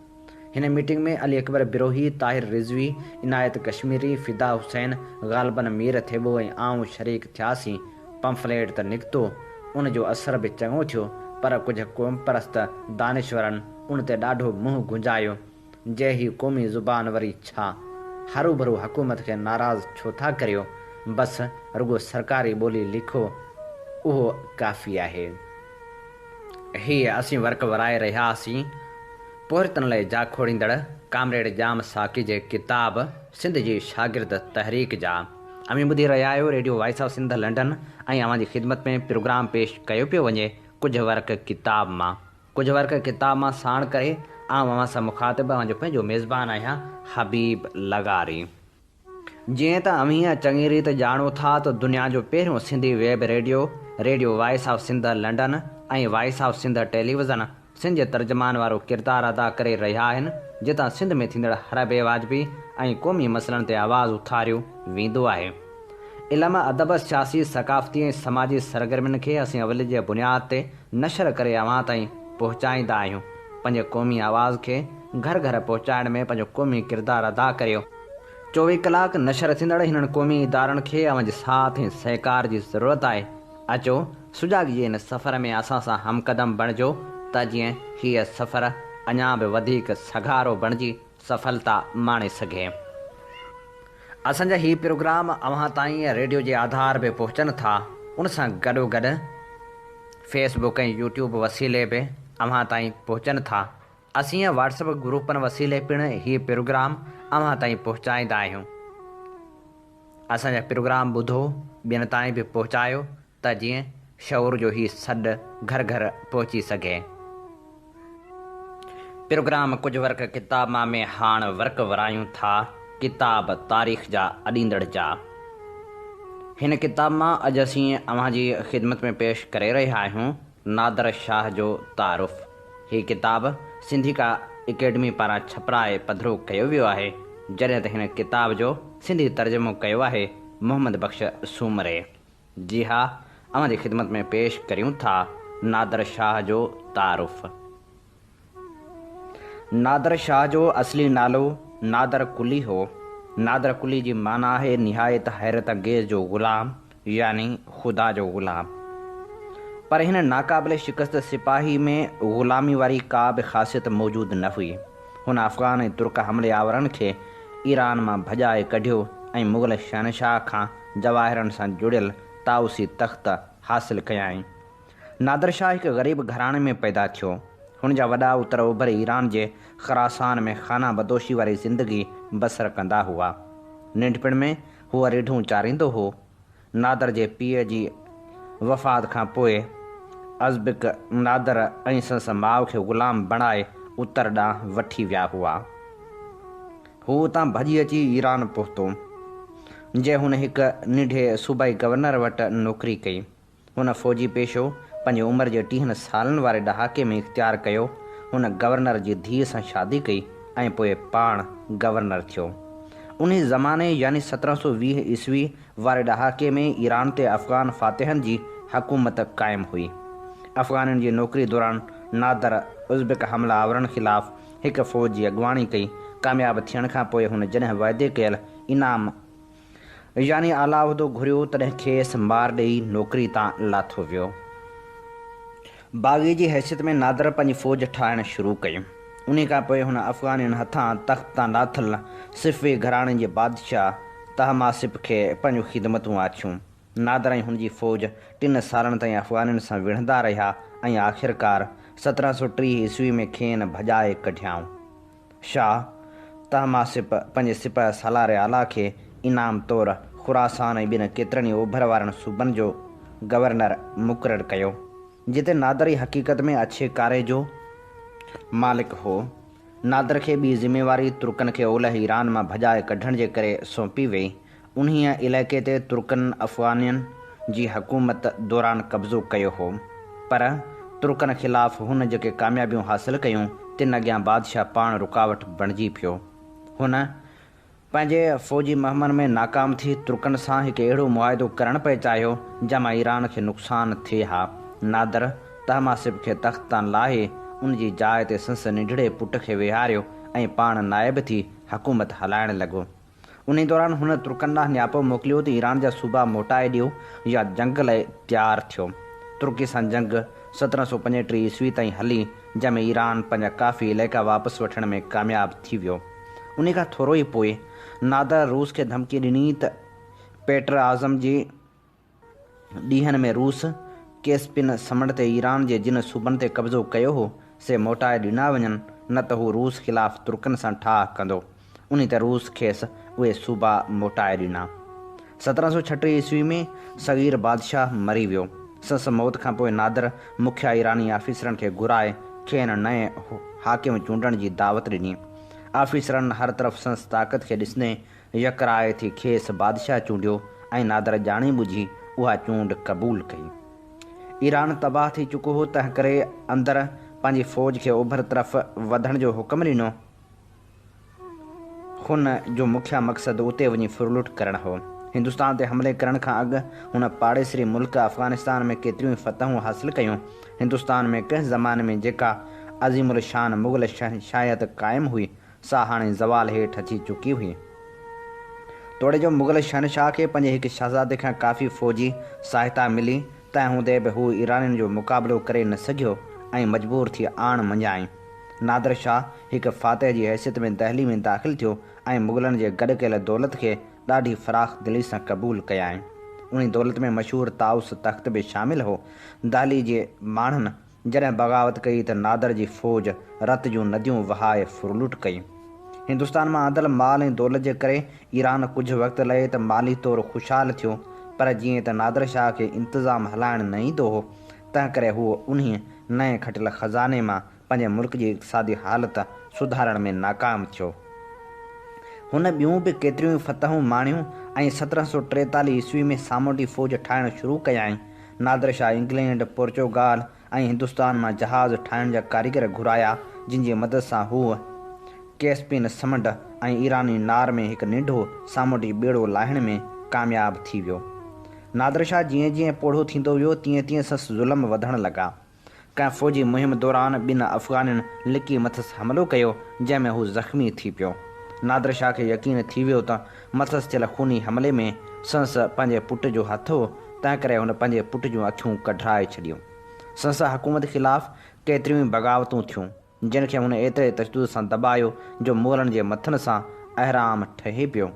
हिन मीटिंग में अली अकबर बिरोही, ताहिर रिज़वी, इनायत कश्मीरी, फिदा हुसैन, ग़ालिबन मीर थेबो ऐं आऊं शरीक थियासीं। पंफलेट त निकितो, उन जो असर बि चङो थियो, पर कुझु क़ौम परस्त दानिश्वरनि उन ते ॾाढो मुंहुं गुंजायो। जे ही क़ौमी ज़ुबान वरी छा, हरू भरू हुकूमत खे नाराज़ छो था करियो, बसि रुगो सरकारी ॿोली लिखो, उहो काफ़ी आहे। हीअ असीं वर्क वराए रहियासीं। पोरतन लाइ जा खोड़ींदड़ कामरेड जाम साकी जे किताब सिंध जी शागिर्द तहरीक जा। अमी ॿुधी रहिया आहियो radio voice of Sindh London ऐं अव्हांजी ख़िदमत में प्रोग्राम पेश कयो पियो वञे कुझु वर्क किताब मां साण करे अव्हां सां मुखातिब अव्हांजो पंहिंजो मेज़बान आहियां हबीब लगारी। जीअं त अव्हीं चङी रीति ॼाणो था त दुनिया जो पहिरियों Sindhi web radio voice of Sindh London ऐं voice of Sindh television Sindh जे तर्जमान वारो किरदारु अदा करे रहिया आहिनि, जितां सिंध में थींदड़ हर बेवाजिबी ऐं क़ौमी मसइलनि ते आवाज़ु उथारियो वेंदो आहे। इल्म, अदब, सियासी, सक़ाफ़ती ऐं समाजी सरगर्मियुनि खे असीं अवल जे बुनियाद ते नशर करे अव्हां ताईं पहुचाईंदा आहियूं। पंहिंजे क़ौमी आवाज़ खे घर घर पहुचाइण में पंहिंजो क़ौमी किरदारु अदा करियो। 24 कलाक नशर थींदड़ हिननि क़ौमी इदारनि खे अव्हांजे साथ ऐं सहकार जी ज़रूरत आहे। अचो सुजाॻी जे हिन सफ़र में असां सां हमक़दम बणिजो त जीअं हीअ सफ़र अञा बि वधीक सघारो बणिजी सफलता माणे सघे। असांजा ही प्रोग्राम अव्हां ताईं रेडियो जे आधार बि पहुचनि था, उन सां गॾोगॾु फेसबुक ऐं यूट्यूब वसीले बि अव्हां ताईं पहुचनि था। असीं व्हाट्सएप ग्रुपनि वसीले पिणु ही प्रोग्राम अव्हां ताईं पहुचाईंदा आहियूं। असांजा प्रोग्राम ॿुधो, ॿियनि ताईं बि पहुचायो त जीअं शऊर जो ही सॾु घर घर पहुची सघे। प्रोग्राम कुझु वर्क किताब मां में हाणे वर्क वरायूं था किताब तारीख़ जा अॾींदड़ जा। हिन किताब मां अॼु असीं अव्हांजी ख़िदमत में पेश करे रहिया आहियूं नादर शाह जो तारुफ़। हीअ किताब सिंधिका एकेडमी पारां छपराए पधरो कयो वियो आहे, जॾहिं त हिन किताब जो सिंधी तर्जुमो कयो आहे मोहम्मद बख़्श सूमरे। जी हा, अव्हांजी ख़िदमत में पेश करियूं था नादर शाह जो तारुफ़। नादर शाह जो असली नालो नादर कुली हो। नादर कुली जी माना आहे निहायत हैरत अंगेज़ जो ग़ुलाम, यानी ख़ुदा जो ग़ुलाम। पर हिन नाक़ाबिल शिकस्त सिपाही में ग़ुलामी वारी का बि ख़ासियत मौजूदु न हुई। हुन अफ़गान ऐं तुर्क हमले आवरनि खे ईरान मां भॼाए कढियो ऐं मुग़ल शहनशाह खां जवाहिरनि सां जुड़ियल ताउसी तख़्त हासिल कयाईं। नादर शाह हिकु ग़रीब घराणे में पैदा थियो। हुन जा वॾा उत्तर ओभर ईरान जे ख़ुरासान में खाना बदोशी वारी ज़िंदगी बसर कंदा हुआ। नंढपण में हूअ रिढूं चारींदो हो। नादर जे पीउ जी वफ़ात खां पोइ अज़बिक नादर ऐं संदसि माउ खे ग़ुलाम बणाए उत्तर ॾांहुं वठी विया हुआ। हू उतां भॼी अची ईरान पहुतो, जे हुन हिकु निढे सूबाई गवर्नर वटि नौकरी कई। हुन फ़ौजी पेशो पंहिंजी उमिरि जे 30 सालनि वारे ॾहाके में इख़्तियार कयो। हुन गवर्नर जी धीअ सां शादी कई ऐं पोइ पाण गवर्नर थियो। उन ज़माने यानी 1720 ईस्वी वारे ॾहाके में ईरान ते अफ़गान फ़ातिहनि जी हुकूमत क़ाइमु हुई। अफ़गाननि जी नौकरी दौरान नादर उज़्बेक हमलावरनि ख़िलाफ़ हिकु फ़ौज जी अॻुवाणी कई। कामयाबु थियण खां पोइ हुन जॾहिं वाइदे कयल इनाम यानी आला उहिदो घुरियो तॾहिं खेसि मार ॾेई नौकरी तां लाथो वियो। बाग़ी जी हैसियत में नादर पंहिंजी फ़ौज ठाहिणु शुरू कई। उन खां पोइ हुन अफ़गानियुनि हथां तख़्त तां लाथल सिफ़वी घराणे जे बादशाह तहमासिब खे पंहिंजूं ख़िदमतूं आछियूं। नादर ऐं हुनजी फ़ौज 3 सालनि ताईं अफ़गानियुनि सां विढ़ंदा रहिया ऐं आख़िरकार 1730 ईस्वी में खेनि भॼाए कढियाऊं। शाह तहमासिब पंहिंजे सिपह सालार आला खे इनाम तौरु ख़ुरासान ऐं ॿिनि केतिरनि ई ओभर वारनि सूबनि जो गवर्नर मुक़ररु कयो, जिते नादर ई हक़ीक़त में अच्छे कारे जो मालिक हो। नादर खे ॿी ज़िमेवारी तुर्कनि खे ओलह ईरान मां भॼाए कढण जे करे सौंपी वई। उन्हीअ इलाइक़े ते तुर्कनि अफ़गानियुनि जी हुकूमत दौरान कब्ज़ो कयो हो, पर तुर्कनि ख़िलाफ़ हुन जेके कामयाबियूं हासिलु कयूं तिन अॻियां बादशाह पाण रुकावट बणिजी पियो। हुन पंहिंजे फ़ौजी मुहिमनि में नाकाम थी तुर्कनि सां हिकु अहिड़ो मुआहिदो करणु पिए चाहियो जंहिंमां ईरान खे नुक़सानु थिए हा। नादर तहमासिब खे तख़्त तां लाहे उन जी जाइ ते संदसि निढड़े पुट खे विहारियो ऐं पाण नाइब थी हुकूमत हलाइणु लॻो। उन दौरान हुन तुर्कनि ॾांहुं नियापो मोकिलियो त ईरान जा सूबा मोटाए ॾियो या जंग लाइ तयारु थियो। तुर्की सां जंग 1735 ईस्वी ताईं हली, जंहिंमें ईरान पंहिंजा काफ़ी इलाइक़ा वापसि वठण में कामयाबु थी वियो। उन खां थोरो ई पोइ नादर रूस खे धमकी ॾिनी त पेटर आज़म जी ॾींहंनि में रूस केस्पियन समुंड ते ईरान जे जिन सूबनि ते कब्ज़ो कयो हो से मोटाए ॾिना वञनि, न त हू रूस ख़िलाफ़ तुर्कनि सां ठाह कंदो। उन ते रूस खेसि उहे सूबा मोटाए ॾिना। 1736 ईस्वी में सग़ीर बादशाह मरी वियो। संदसि मौत खां पोइ नादर मुखिया ईरानी आफ़ीसरनि खे घुराए खेनि नए हाकिम चूंडण जी दावत ॾिनी। आफ़ीसरनि हर तरफ़ संदसि ताक़त खे ॾिसंदे यकराए थी खेसि बादशाह चूंडियो ऐं नादर ॼाणी बुझी उहा चूंड क़बूलु कई। ईरान तबाह थी चुको हो, तंहिं करे अंदरि पंहिंजी फ़ौज खे ओभर तरफ़ वधण जो हुकुम ॾिनो। हुन जो मुखिया मक़सदु उते वञी फुरलुट करणु हो। हिंदुस्तान ते हमले करण खां अॻु हुन पाड़ेसरी मुल्क अफ़गानिस्तान में केतिरियूं फ़तहूं हासिलु कयूं। हिंदुस्तान में कंहिं ज़माने में जेका अज़ीमुल शान मुग़ल शहनशाहियत क़ाइमु हुई, सा हाणे ज़वाल हेठि अची चुकी हुई। तोड़े जो मुग़ल शहनशाह खे पंहिंजे हिकु शहज़ादे खां काफ़ी फ़ौजी सहायता मिली, तंहिं हूंदे बि हू ईरानियुनि जो मुक़ाबिलो करे न सघियो ऐं मजबूर थी आण मञाई। नादर शाह हिकु फ़ातिह जी हैसियत में दहली में दाख़िल थियो ऐं मुग़लनि जे गॾु कयल दौलत खे ॾाढी फ़राख़ दिली सां क़बूलु कयाईं। उन दौलत में मशहूरु ताउस तख़्त बि शामिलु हो। दहली जे माण्हुनि जॾहिं बग़ावत कई त नादर जी फ़ौज रत जूं नदियूं वहाए फुरलुट कई। हिंदुस्तान मां आंदल माल ऐं दौलत जे करे ईरान कुझु वक़्तु लाइ त माली तौरु ख़ुशहाल थियो, पर जीअं त नादर शाह खे इंतिज़ाम हलाइणु न ईंदो हो, तंहिं करे हू उन नए खटियल ख़ज़ाने मां पंहिंजे मुल्क जी इक़्तिसादी हालत सुधारण में नाकाम थियो। हुन ॿियूं बि केतिरियूं फ़तहूं माणियूं ऐं 1743 ईस्वी में सामूंडी फ़ौज ठाहिणु शुरू कयाईं। नादर शाह इंग्लैंड, पोर्चुगाल ऐं हिंदुस्तान मां जहाज़ ठाहिण जा कारीगर घुराया, जिन जी मदद सां हू कैस्पियन समुंड ऐं ईरानी नार में हिकु नंढो सामूंडी ॿेड़ो लाहिण में कामयाबु थी वियो। नादर शाह जीअं जीअं पोढ़ो थींदो वियो, तीअं तीअं संदसि ज़ुल्म वधणु लॻा। कंहिं फ़ौजी मुहिम दौरान ॿिनि अफ़गानियुनि लिकी मथसि हमिलो कयो, जंहिंमें हू ज़ख़्मी थी पियो। नादर शाह खे यकीन थी वियो त मथसि थियल खूनी हमले में संदसि पंहिंजे पुट जो हथ हो, तंहिं करे हुन पंहिंजे पुट जूं अखियूं कढाए छॾियूं। संदसि हुकूमत ख़िलाफ़ केतिरियूं बग़ावतूं थियूं, जिन खे हुन एतिरे तशदुद सां दॿायो जो मुग़लनि जे मथनि सां अहराम ठहे पियो।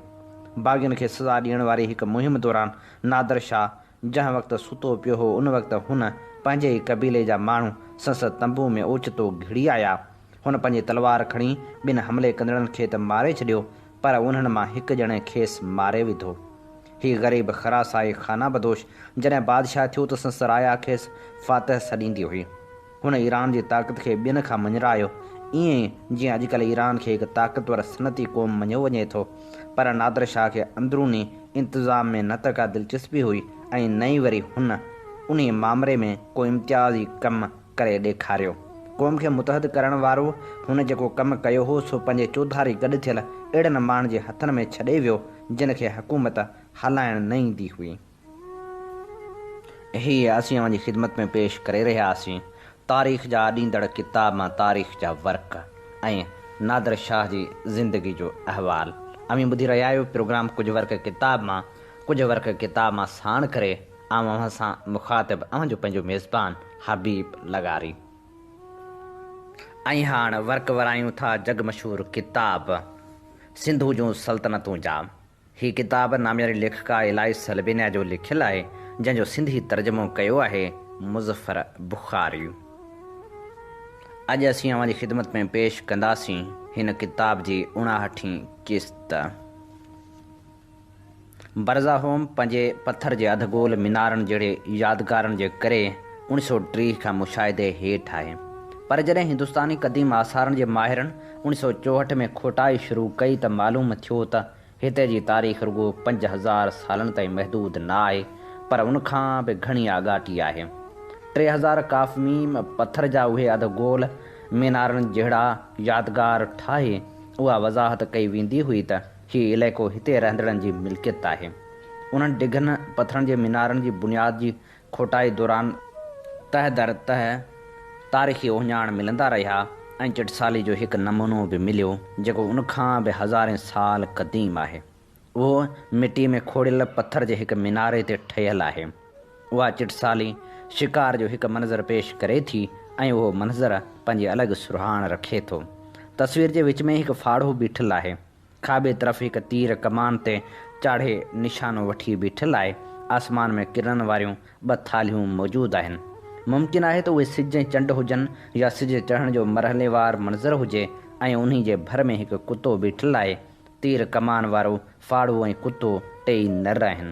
बाग़ियुनि खे सज़ा ॾियण वारी हिकु मुहिम दौरान नादर शाह जंहिं वक़्तु सुतो पियो हो, उन वक़्तु हुन पंहिंजे ई क़बीले जा माण्हू संदसि तंबू में ओचितो घिड़ी आया। हुन पंहिंजी तलवार खणी ॿिनि हमले कंदड़नि खे त मारे छॾियो, पर उन्हनि मां हिकु ॼणे खेसि मारे विधो। ही ग़रीब ख़रासाई खाना बदोश जॾहिं बादशाह थियो त संदसि राया खेसि फ़ातिह सॾींदी हुई। हुन ईरान जी ताक़त खे ॿियनि खां मञरायो, ईअं ई जीअं अॼुकल्ह ईरान खे हिकु ताक़तवर सनती क़ौम मञियो वञे थो। पर नादिर शाह खे अंदरूनी इंतिज़ाम में न त का दिलचस्पी हुई ऐं न ई वरी हुन उन मामले में को इम्तियाज़ी कमु करे ॾेखारियो। क़ौम खे मुतहद करण वारो हुन जेको कमु कयो हो सो पंहिंजे चौधारी गॾु थियल अहिड़नि माण्हुनि जे हथनि में छॾे वियो जिन खे हुकूमत हलाइण न ईंदी हुई। हीअ असीं अव्हांजी ख़िदमत में पेश करे रहियासीं तारीख़ जा ॾींदड़ किताब मां तारीख़ जा वर्क ऐं नादिर शाह जी ज़िंदगी जो अहवाल। अमीं ॿुधी रहिया आहियो प्रोग्राम कुझु वर्क किताब मां साण करे अव्हां सां मुखातिब अव्हांजो पंहिंजो मेज़बान हबीब लगारी। ऐं हाणे वर्क वरायूं था जग मशहूर किताब सिंधु जूं सल्तनतूं जा। हीअ किताब नामियारी लेखका इलाइस अलबेनिया जो लिखियलु आहे, जंहिंजो सिंधी तर्जुमो कयो आहे मुज़फ़र बुख़ारी। अॼु असीं अव्हांजी ख़िदमत में पेश कंदासीं हिन किताब जी 59वीं क़िस्त। बरज़ाहोम पंहिंजे पथर जे अधगोल मीनारनि जहिड़े यादगारनि जे करे 1930 खां मुशाहिदे हेठि आहे। पर जॾहिं हिंदुस्तानी क़दीम आसारनि जे माहिरनि 1964 में खोटाई शुरू कई त मालूम थियो त हिते जी तारीख़ रुगो 5000 सालनि ताईं महदूद न आहे, पर उनखां बि घणी आगाटी आहे। 3000 काफ़मीम पथर जा उहे अधगोल मीनारनि जहिड़ा यादगार ठाहे उहा वज़ाहत कई वेंदी हुई त हीउ इलाइक़ो हिते रहंदड़नि जी मिल्कियत आहे। उन्हनि डिघनि पथरनि जे मीनारनि जी बुनियाद जी खोटाई दौरान तह दर तह तारीख़ी ओञाण मिलंदा रहिया ऐं चिटसाली जो हिकु नमूनो बि मिलियो जेको उनखां बि हज़ारे साल क़दीम आहे। उहो मिटी में खोड़ियल पथर जे हिकु मीनारे ते ठहियलु आहे। उहा चिटसाली शिकार जो हिकु मंज़र पेश करे थी ऐं उहो मंज़र पंहिंजी अलॻि सुरहाण रखे थो। तस्वीर जे विच में हिकु फाड़ो बीठल आहे। खाॿे तरफ़ हिकु तीर कमान ते चाढ़े निशानो वठी बीठल आहे। आसमान में किरण वारियूं 2 थालियूं मौजूदु आहिनि। मुमकिन आहे त उहे सिज ऐं चंड हुजनि या सिज चढ़ण जो मरहलेवार मंज़र हुजे ऐं उन्ही जे भर में हिकु कुतो बीठल आहे। तीर कमान वारो फाड़ो ऐं कुतो टेई नर आहिनि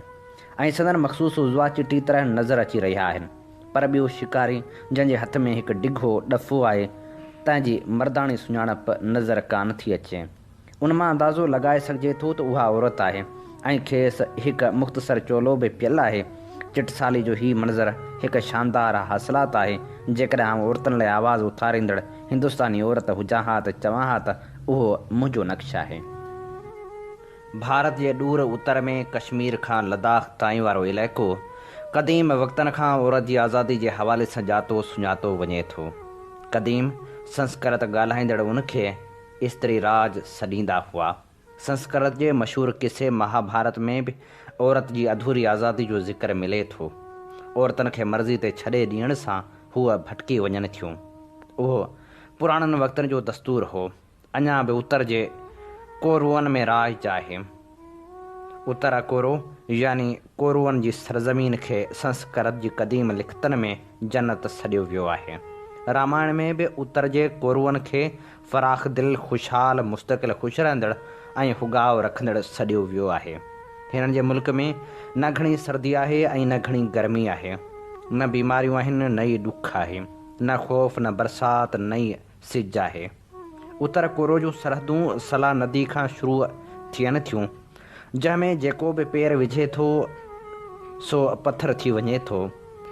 ऐं संदन मख़सूस उज़वा चिटी तरह नज़र अची रहिया आहिनि। पर ॿियो शिकारी जंहिंजे हथ में हिकु डिघो ॾफो आहे तंहिंजी मर्दाणी सुञाणप नज़र कान थी अचे। उन मां अंदाज़ो लॻाए सघिजे थो त उहा औरत आहे ऐं खेसि हिकु मुख़्तसर चोलो बि पियल आहे। चिटसाली जो हीउ मंज़र हिकु शानदार हासिलात आहे। जेकॾहिं आउं औरतुनि लाइ आवाज़ उथारींदड़ हिंदुस्तानी औरत हुजां हा त चवां हा त उहो मुंहिंजो नक्श आहे। भारत जे ॾूर उत्तर में कश्मीर खां लद्दाख ताईं वारो इलाइक़ो क़दीम वक़्तनि खां औरत जी आज़ादी जे हवाले सां ॼातो सुञातो वञे थो। क़दीम संस्कृत ॻाल्हाईंदड़ उनखे स्त्री राज सॾींदा हुआ। संस्कृत जे मशहूरु किसे महाभारत में बि औरत जी अधूरी आज़ादी जो ज़िक्र मिले थो। औरतुनि खे मर्ज़ी ते छॾे ॾियण सां हूअ भटकी वञनि थियूं। उहो पुराणनि वक़्तनि जो दस्तूर हो। अञा बि उत्तर जे कोरुअनि में राज आहे। उत्तर कोरो यानी कोरुअनि जी सरज़मीन खे संस्कृत जी क़दीम लिखतनि में जन्नत सॾियो वियो आहे। रामायण में बि उत्तर जे कोरुअनि खे फ़राख़ दिल ख़ुशहाल मुस्तक़िल ख़ुशि रहंदड़ ऐं हुगाव रखंदड़ सॾियो वियो आहे। हिननि जे मुल्क में न घणी सर्दी आहे ऐं न घणी गर्मी आहे, न बीमारियूं आहिनि न ई ॾुख आहे, न ख़ौफ़ न बरसाति न ई सिज आहे। उत्तर कोरो जूं सरहदूं सला नदी खां शुरू थियनि थियूं, जंहिंमें जेको बि पेर विझे थो सो पथर थी वञे थो।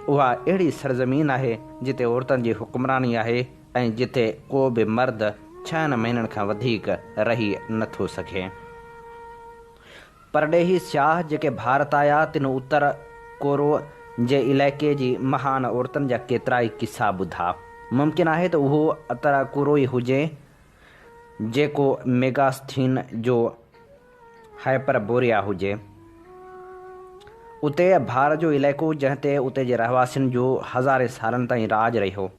उहा अहिड़ी सरज़मीन आहे जिते औरतुनि जी हुक्मरानी आहे ऐं जिते को बि मर्द 6 महीननि खां वधीक रही नथो सघे। परॾेही सियाह जेके भारत आया तिन उत्तर कोरो जे इलाइक़े जी महान औरतुनि जा केतिरा ई किसा ॿुधा। मुमकिन आहे त उहो उत्तर कोरो ई हुजे जेको मेगास्थीन जो हाइपरबोरिया हुजे। उते भारत जो इलाइक़ो जंहिं ते उते जे रहवासियुनि जो हज़ारे सालनि ताईं राज रहियो।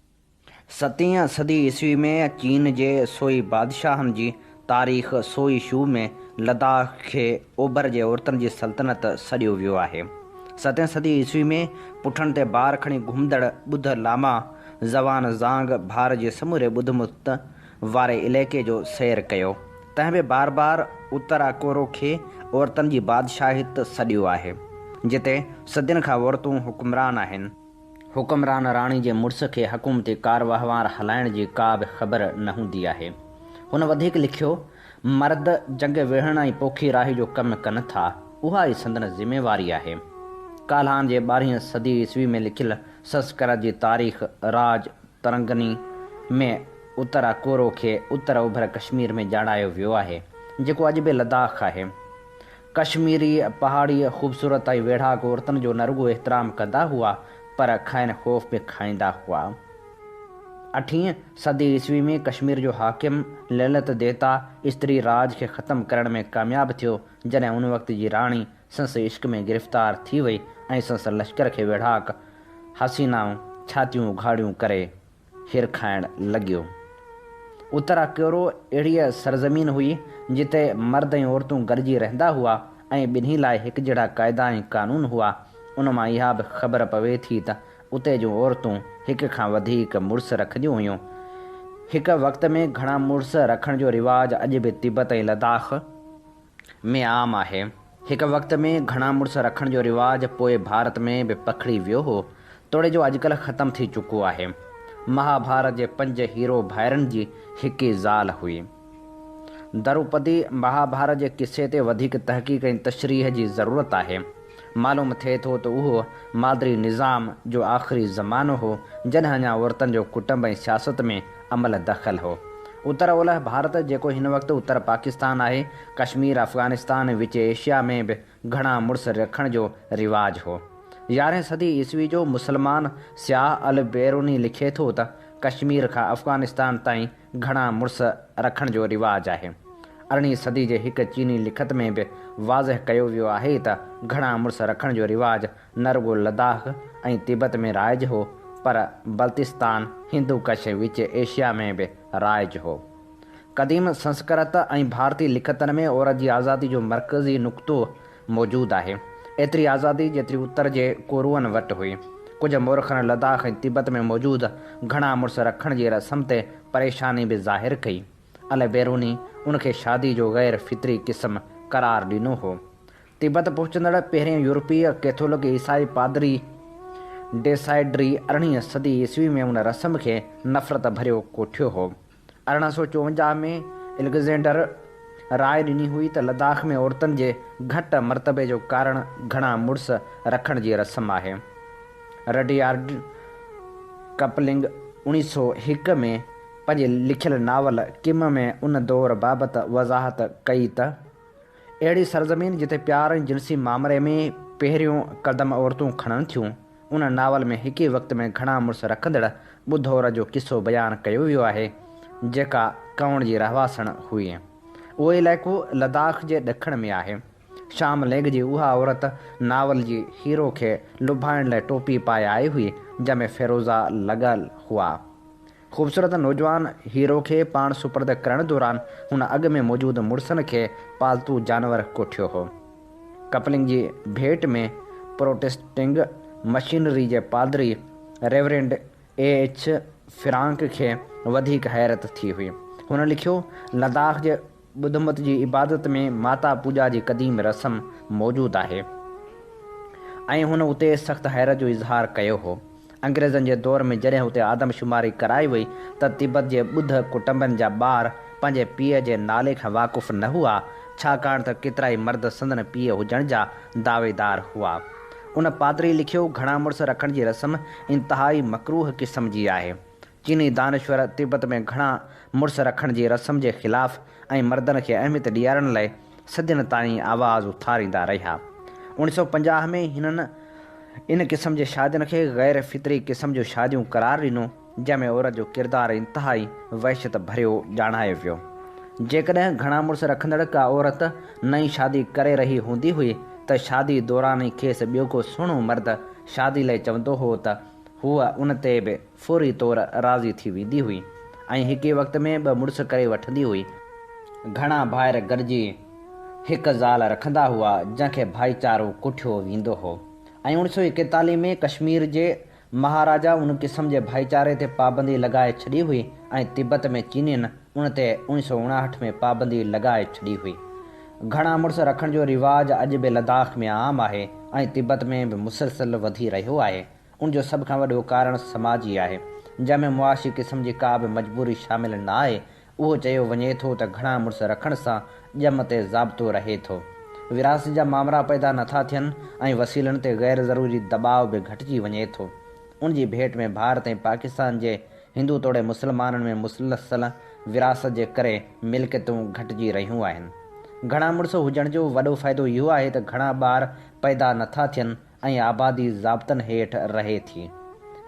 7वीं सदी ईस्वी में चीन जे सोई बादशाहनि जी तारीख़ सोई शू में लद्दाख खे ओभर जे औरतुनि जी सल्तनत सॾियो वियो आहे। 7वीं सदी ईस्वी में पुठनि ते बार खणी घुमंदड़ ॿुध लामा ज़वान ज़ांग भारत जे समूरे ॿुध मुत वारे इलाइक़े जो सैर कयो तंहिं बि बार बार उत्तर अकोरो खे औरतुनि जी बादशाहित सॾियो आहे, जिते सदियुनि खां औरतूं हुकुमरान आहिनि। हुकुमरान राणी जे मुड़ुस खे हुकूमती कारवहिंवार हलाइण जी का बि ख़बर न हूंदी आहे। हुन वधीक लिखियो, मर्द जंग विढ़ण ऐं पोखी राही जो कमु कनि था, उहा ई संदन ज़िम्मेवारी आहे। काल्हान जे 12वीं सदी ईस्वी में लिखियल संस्कृत जी तारीख़ राज तरंगनी में उत्तर अकोरो खे उत्तर ओभर कश्मीर में ॼाणायो वियो आहे, जेको अॼु बि लद्दाख आहे। कश्मीरी पहाड़ी ख़ूबसूरत ऐं वेढ़ाक औरतुनि जो न रुॻो एतिराम कंदा हुआ, पर खाइण ख़ौफ़ बि खाईंदा हुआ। 8वीं सदी ईस्वी में कश्मीर जो हाकिम ललित देवता स्त्री राज खे ख़त्म करण में कामयाबु थियो, जॾहिं उन वक़्त जी राणी संस इश्क में गिरफ़्तार थी वई ऐं संस लश्कर खे वेढ़ाक हसीनाऊं छातियूं उघाड़ियूं करे हिर खाइण लॻियो। उत्तर अकोरो अहिड़ी सरज़मीन हुई जिते मर्द ऐं औरतूं गॾिजी रहंदा हुआ ऐं ॿिन्ही लाइ हिकु जहिड़ा क़ाइदा ऐं क़ानून हुआ। उन मां इहा बि ख़बर पवे थी त उते जूं औरतूं हिक खां वधीक मुड़ुस रखंदियूं हुयूं। हिक वक़्त में घणा मुड़ुस रखण जो रिवाजु अॼु बि तिब्बत ऐं लद्दाख में आम आहे। हिक वक़्त में घणा मुड़ुस रखण जो रिवाजु पोइ भारत में बि पखिड़ी वियो हो, तोड़े जो अॼुकल्ह ख़तमु थी चुको आहे। महाभारत जे 5 हीरो भाइरनि जी हिक ई ज़ाल हुई। द्रौपदी महाभारत जे किसे ते वधीक तहक़ीक़ ऐं तशरीह जी ज़रूरत आहे। मालूम थिए थो त उहो मादरी निज़ाम जो आख़िरी ज़मानो हो, जॾहिं अञा औरतुनि जो कुटुंब ऐं सियासत में अमल दख़ल हो। उत्तर ओलह भारत, जेको हिन वक़्तु उत्तर पाकिस्तान आहे, कश्मीर, अफ़गानिस्तान, विच एशिया में बि घणा मुड़ुस रखण जो रिवाज हो। 11वीं सदी ईस्वी जो मुसलमान स्याह अल बैरूनी लिखे थो त कश्मीर खां अफ़गानिस्तान ताईं घणा मुड़ुस रखण जो रिवाज आहे। 18वीं सदी जे हिक चीनी लिखत में बि वाज़ह कयो वियो आहे त घणा मुड़ुस रखण जो रिवाज न रुॻो लद्दाख ऐं तिब्बत में राइज हो, पर बल्तिस्तान, हिंदू कश, विच एशिया में बि राइज हो। क़दीम संस्कृत ऐं भारतीय लिखतनि में औरत जी आज़ादी जो मर्कज़ी नुक़्तो मौजूदु आहे। एतिरी आज़ादी जेतिरी उत्तर जे कोरुअनि वटि हुई। कुझु मोरखनि लद्दाख ऐं तिब्बत में मौजूदु घणा मुड़ुस रखण जी रस्म ते परेशानी बि ज़ाहिर कई। अल बैरूनी उनखे शादी जो गैर फितरी क़िस्म करार ॾिनो हो। तिब्बत पहुचंदड़ पहिरें यूरोपीय कैथोलिक ईसाई पादरी डेसाइड्री 18वीं सदी ईस्वी में उन रस्म खे नफ़रत भरियो कोठियो हो। 1854 में एलेक्जेंडर राय ॾिनी हुई त लद्दाख में औरतुनि जे घटि मर्तबे जो कारण घणा मुड़ुस रखण जी रस्म आहे। रडियार्ड कपलिंग 1901 में पंहिंजे लिखियल नावल किम में उन दौर बाबति वज़ाहत कई त अहिड़ी सरज़मीन जिते प्यार ऐं जिनसी मामले में पहिरियों क़दम औरतूं खणनि थियूं, उन नावल में हिक ई वक़्त में घणा मुड़ुस रखंदड़ ॿुधौर जो किसो बयानु कयो वियो आहे, जेका कवण जी रहवासण हुई। उहो इलाइक़ो लद्दाख जे ॾखण में आहे। शाम लेग जी उहा औरत नावल जी हीरो खे लुभाइण लाइ टोपी पाए आई हुई, जंहिंमें फ़िरोज़ा लॻल हुआ। ख़ूबसूरत नौजवान हीरो खे पाण सुपर्द करण दौरान हुन अॻ में मौजूदु मुड़ुसनि खे पालतू जानवर कोठियो हो। कपलिंग जी भेट में प्रोटेस्टिंग मशीनरी जे पादरी रेवरेंड A.H. फ्रांक खे वधीक हैरत थी हुई। हुन लिखियो, लद्दाख जे ॿुधमत जी इबादत में माता पूॼा जी क़दीम रस्म मौजूदु आहे ऐं हुन उते सख़्तु हैरत जो इज़हार कयो हो। अंग्रेज़नि जे दौर में जॾहिं हुते आदमशुमारी कराई वई त तिब्बत जे ॿुध कुटुंबनि जा ॿार पंहिंजे पीउ जे नाले खां वाक़ुफ़ु न हुआ, छाकाणि त केतिरा ई मर्द संदन पीउ हुजण जा दावेदार हुआ। उन पादरी लिखियो, घणा मुड़ुस रखण जी रस्म इंतिहाई मकरूह क़िस्म जी आहे। चीनी दानश्वर तिब्बत में घणा मुड़ुस रखण जी रस्म जे ख़िलाफ़ ऐं मर्दनि खे अहमियत ॾियारण लाइ सदियुनि ताईं आवाज़ उथारींदा रहिया। 1950 में हिननि इन क़िस्म जे शादियुनि खे गैर फितरी क़िस्म जूं शादियूं करार ॾिनो, जंहिंमें औरत जो किरदारु इंतिहाई वहशत भरियो ॼाणायो वियो। जेकॾहिं घणा मुड़ुस रखंदड़ का औरत नई शादी करे रही हूंदी हुई त शादी दौरान ई खेसि ॿियो को सुहिणो मर्द शादी लाइ चवंदो हो त हूअ उन ते बि फौरी तौरु राज़ी थी वेंदी हुई ऐं हिक वक़्त में 2 मुड़ुस करे वठंदी हुई। घणा भाइर गॾिजी हिकु ज़ाल रखंदा हुआ, जंहिंखे भाईचारो कोठियो वेंदो हो। ऐं 1941 में कश्मीर जे महाराजा उन क़िस्म जे भाईचारे ते पाबंदी लॻाए छॾी हुई ऐं तिब्बत में चीनियुनि उन ते 1959 में पाबंदी लॻाए छॾी हुई। घणा मुड़ुस रखण जो रिवाज अॼु बि लद्दाख में आम आहे ऐं तिब्बत में बि मुसलसल वधी रहियो आहे। उन जो सभ खां वॾो कारण समाजी आहे, जंहिंमें मुआशी क़िस्म जी का बि मजबूरी शामिल न आहे। उहो चयो वञे थो त घणा मुड़ुस रखण सां ॼम ते ज़ाब्तो रहे थो, विरासत जा मामला पैदा नथा थियनि ऐं वसीलनि ते ग़ैर ज़रूरी दबाव बि घटिजी वञे थो। उन जी भेट में भारत ऐं पाकिस्तान जे हिंदू तोड़े मुसलमाननि में मुसलसल विरासत जे करे मिल्कियतूं घटिजी रहियूं आहिनि। घणा मुड़ुस हुजण जो वॾो फ़ाइदो इहो आहे त घणा ॿार पैदा नथा थियनि ऐं आबादी ज़ाब्तनि हेठि रहे थी।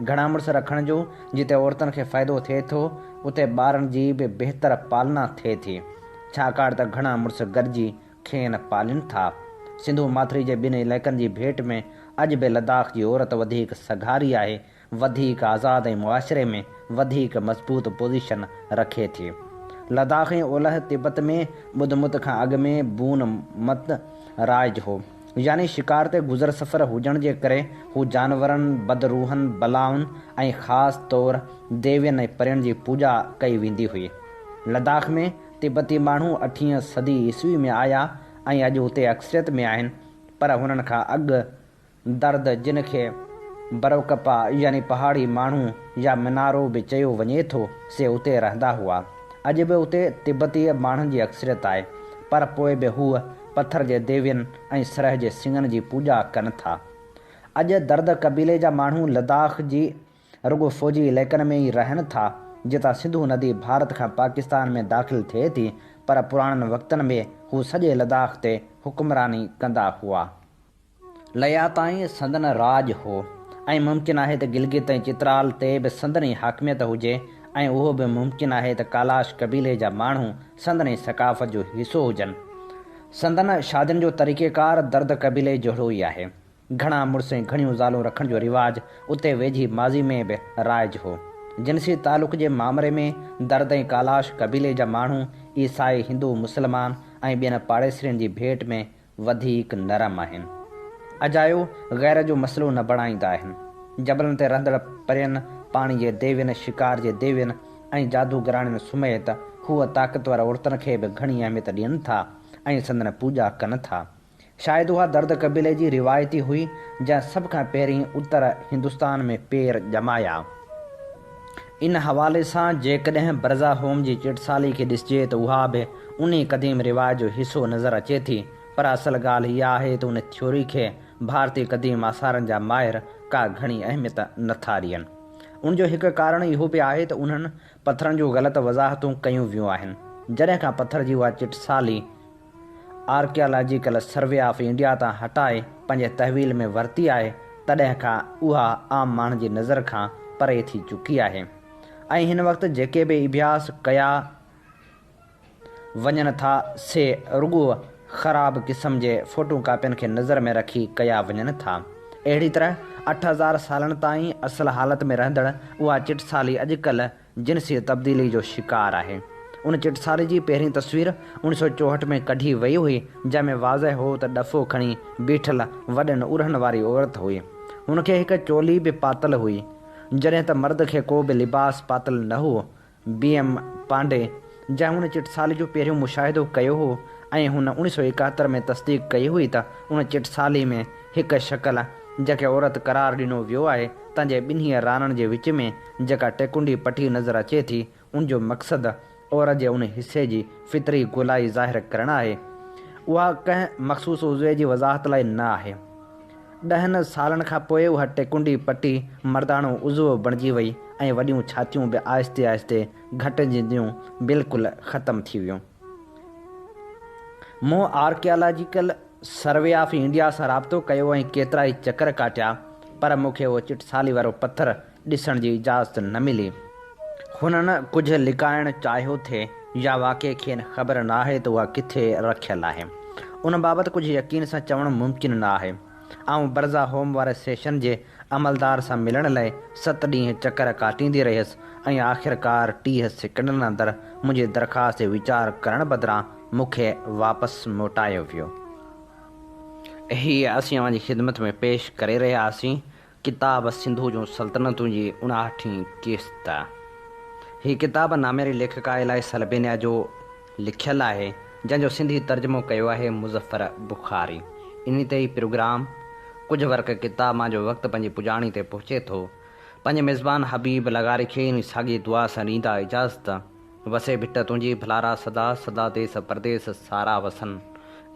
घणा मुड़ुस रखण जो जिते औरतुनि खे फ़ाइदो थिए थो, उते ॿारनि जी बि बहितर पालना थिए थी, छाकाणि त घणा मुड़ुस गॾिजी खेनि पालीनि था। सिंधु माथिरी जे ॿिनि इलाइक़नि जी भेट में अॼु बि लद्दाख जी औरत वधीक सघारी आहे, वधीक आज़ाद ऐं मुआशिरे में वधीक मज़बूत पोज़ीशन रखे थी। लद्दाख ऐं ओलह तिब्बत में ॿुध मुत खां अॻु में बून मत राज हो, यानी शिकार ते गुज़र सफ़र हुजण जे करे हू जानवरनि, बदरूहनि, बलाउनि ऐं ख़ासि तौरु देवियुनि ऐं परियुनि जी पूॼा कई वेंदी हुई। लद्दाख में तिब्बती माण्हू 8वीं सदी ईस्वी में आया ऐं अॼु उते अक्सरियत में आहिनि, पर हुननि खां अॻु दर्द जिन खे बरोकपा यानी पहाड़ी माण्हू या मिनारो बि चयो वञे थो, से उते रहंदा हुआ। अॼु बि उते तिब्बती माण्हुनि जी अक्सरियत आहे, पर पोइ बि हूअ पथर जे देवियुनि ऐं सरह जे सिंगनि जी पूॼा कनि था। अॼु दर्द क़बीले जा माण्हू लद्दाख जी रुॻो फ़ौजी इलाइक़नि में ई रहनि था, जितां सिंधु नदी भारत खां पाकिस्तान में दाख़िल थिए थी, पर पुराणनि वक़्तनि में हू सॼे लद्दाख ते हुक्मरानी कंदा हुआ। लया ताईं संदन राज हो ऐं मुमकिन आहे त गिलगित ऐं चित्राल ते बि संदनी हाकमियत हुजे, ऐं उहो बि मुमकिन आहे त कालाश क़बीले जा माण्हू संदनी सक़ाफ़त जो हिसो हुजनि। संदन शादियुनि जो तरीक़ेकार दर्द क़बीले जहिड़ो ई आहे। घणा मुड़ुस ऐं घणियूं ज़ालूं रखण जो रिवाज उते वेझी माज़ी में बि राइज हो। जिनसी तालुक़ जे मामले में दर्द ऐं कालाश क़बीले जा माण्हू ईसाई, हिंदू, मुसलमान ऐं ॿियनि पाड़ेसरियुनि जी भेट में वधीक नरम आहिनि। अजायो ग़ैर जो मसइलो न बणाईंदा आहिनि। जबलनि ते रहंदड़ परियुनि, पाणी जे देवियुनि, शिकार जे देवियुनि ऐं जादूगराणियुनि सुमेत हूअ ताक़तवर औरतुनि खे बि घणी अहमियत ॾियनि था ऐं संदन पूॼा कनि था। शायदि उहा दर्द क़बीले जी रिवायती हुई, जंहिं सभ खां पहिरीं उत्तर हिंदुस्तान में पेर ॼमाया। इन हवाले सां जेकॾहिं बरज़ा होम जी चिटसाली खे ॾिसिजे त उहा बि उन क़दीम रिवाज जो हिसो नज़र अचे थी, पर असल ॻाल्हि इहा आहे त उन थ्योरी खे भारतीय क़दीम आसारनि जा माहिर का घणी अहमियत नथा ॾियनि। उनजो हिकु कारण इहो बि आहे त उन्हनि पथरनि जूं ग़लति वज़ाहतूं कयूं वियूं आहिनि। जॾहिं खां पथर जी उहा चिटसाली आर्कियालॉजिकल सर्वे ऑफ इंडिया तां हटाए पंहिंजे तहवील में वरिती आहे, तॾहिं खां उहा आम माण्हुनि जी नज़र खां परे थी चुकी आहे। ऐं हिन वक़्तु जेके बि अभ्यास कया वञनि था, से रुॻो ख़राब क़िस्म जे फ़ोटो कापियुनि खे नज़र में रखी कया वञनि था। अहिड़ी तरह 8000 सालनि ताईं असल हालत में रहंदड़ उहा चिटसाली अॼुकल्ह जिनसी तब्दीली जो शिकार आहे। उन चिटसाली जी पहिरीं तस्वीर 1964 में कढी वई हुई, जंहिंमें वाज़ह हो त ॾफ़ो खणी बीठल वॾनि उरहनि वारी औरत हुई। हुनखे हिकु चोली बि पातल हुई, जॾहिं त मर्द खे को बि लिबास पातल न हो। BM पांडे, जंहिं हुन चिटसाली जो पहिरियों मुशाहिदो कयो हो ऐं हुन 1971 में तस्दीक कई हुई त उन चिटसाली में हिकु शक्ल जंहिंखे औरत करार ॾिनो वियो आहे, तंहिंजे ॿिन्ही राननि जे विच में जेका टेकुंडी पटी नज़र अचे थी, उनजो मक़सदु औरत जे उन हिसे जी फितरी गोलाई ज़ाहिर करणु आहे। उहा कंहिं मख़सूस उज़वे जी वज़ाहत लाइ न आहे। 10 सालनि खां पोइ उहा टेकुंडी पटी मर्दाणो उज़वो बणिजी वई ऐं वॾियूं छातियूं बि आहिस्ते आहिस्ते घटिजंदियूं बिल्कुलु ख़तमु थी वियूं। मूं आर्कियालॉजिकल सर्वे ऑफ इंडिया सां राब्तो कयो ऐं केतिरा ई चकर काटिया, पर मूंखे उहो चिटसाली वारो पथर ॾिसण जी इजाज़त न मिली। हुननि कुझु लिकाइणु चाहियो थे या वाक़े खे ख़बर न आहे त उहा किथे रखियलु आहे। उन बाबति कुझु यकीन सां चवणु मुमकिन न आहे। ऐं बरज़ा होम वारे सेशन जे अमलदार सां मिलण लाइ 7 ॾींहं चकर काटींदी रहियसि ऐं आख़िरकार 30 सेकंडनि अंदरि मुंहिंजी दरख़्वास्त ते वीचार करण बदिरां मूंखे वापसि मोटायो वियो। हीअ असीं अव्हांजी ख़िदमत में पेश करे रहियासीं किताब सिंधु जूं सल्तनतूं जी 59वीं क़िस्त। ही किताब नामेरी लेखका इलाही सलबेनिया जो लिखियलु आहे, जंहिंजो सिंधी तर्जुमो कयो आहे मुज़फ़र बुखारी। इन ते ई प्रोग्राम कुझु वर्क किताब मां जो वक़्तु पंहिंजी पुॼाणी ते पहुचे थो। पंहिंजे मेज़बान हबीब लगारी खे इन साॻी दुआ सां ॾींदा इजाज़त। वसे भिट तुंहिंजी भलारा सदा सदा देस परदेस सारा वसन।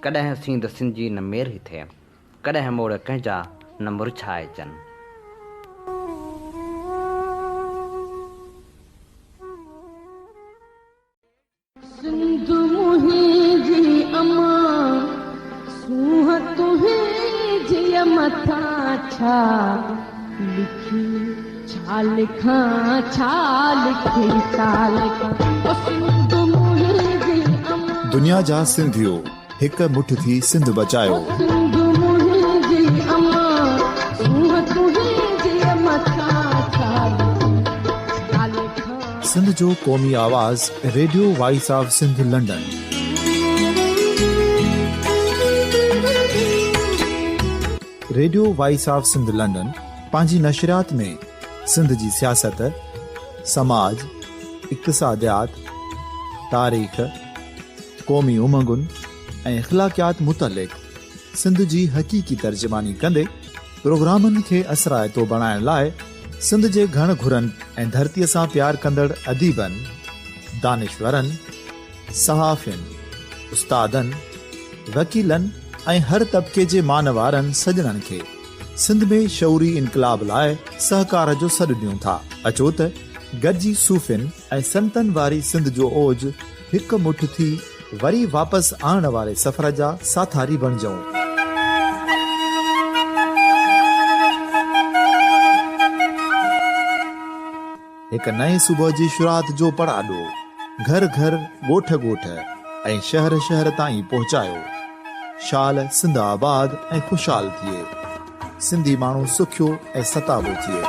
कॾहिं सींद सिंध जी न मेर थिए, कॾहिं मोड़ कंहिंजा न मुरझाए जन। सिंध मुंहिंजी अमा सूंह तुंहिंजी मथां छा लिखी, छा लिखां छा लिखी, छा लिखां। ओ सिंध मुंहिंजी अमा, दुनिया जा सिंधियो हिक मुठ थी सिंध बचायो। सिंध मुंहिंजी अमा सूंह तुंहिंजी मथां छा लिखी, छा लिखां। सिंध जो क़ौमी आवाज़ radio voice of Sindh London. Radio voice of Sindh London पंहिंजी नशरियात में सिंध जी सियासत, समाज, इक़्तिसादियात, तारीख़, क़ौमी उमंगुनि ऐं इख़्लाक़ियात मुतलिक़ सिंध जी हक़ीक़ी तर्जुमानी कंदे प्रोग्रामनि खे असराइतो बणाइण लाइ सिंध जे घण घुरनि ऐं धरतीअ सां प्यार कंदड़ अदीबनि, दानिशवरनि, सहाफ़ियुनि, उस्तादनि, वकीलनि ऐं हर तबिके जे मानवारनि सजणनि खे सिंध में शऊरी इनकलाब लाइ सहकार जो सॾु ॾियूं था। अचो त गॾिजी सूफ़ियुनि ऐं संतनि वारी सिंध जो ओज हिकु मुठ थी वरी वापसि आणण वारे सफ़र जा साथारी बणिजऊं। हिक नए सुबुह जी शुरूआत जो पड़ाॾो घर घर, ॻोठ ॻोठ ऐं शहर शहर ताईं पहुचायो। शाल सिंध आबाद ऐं ख़ुशहाल थिए, सिंधी माण्हू सुखियो ऐं सताबो थिए।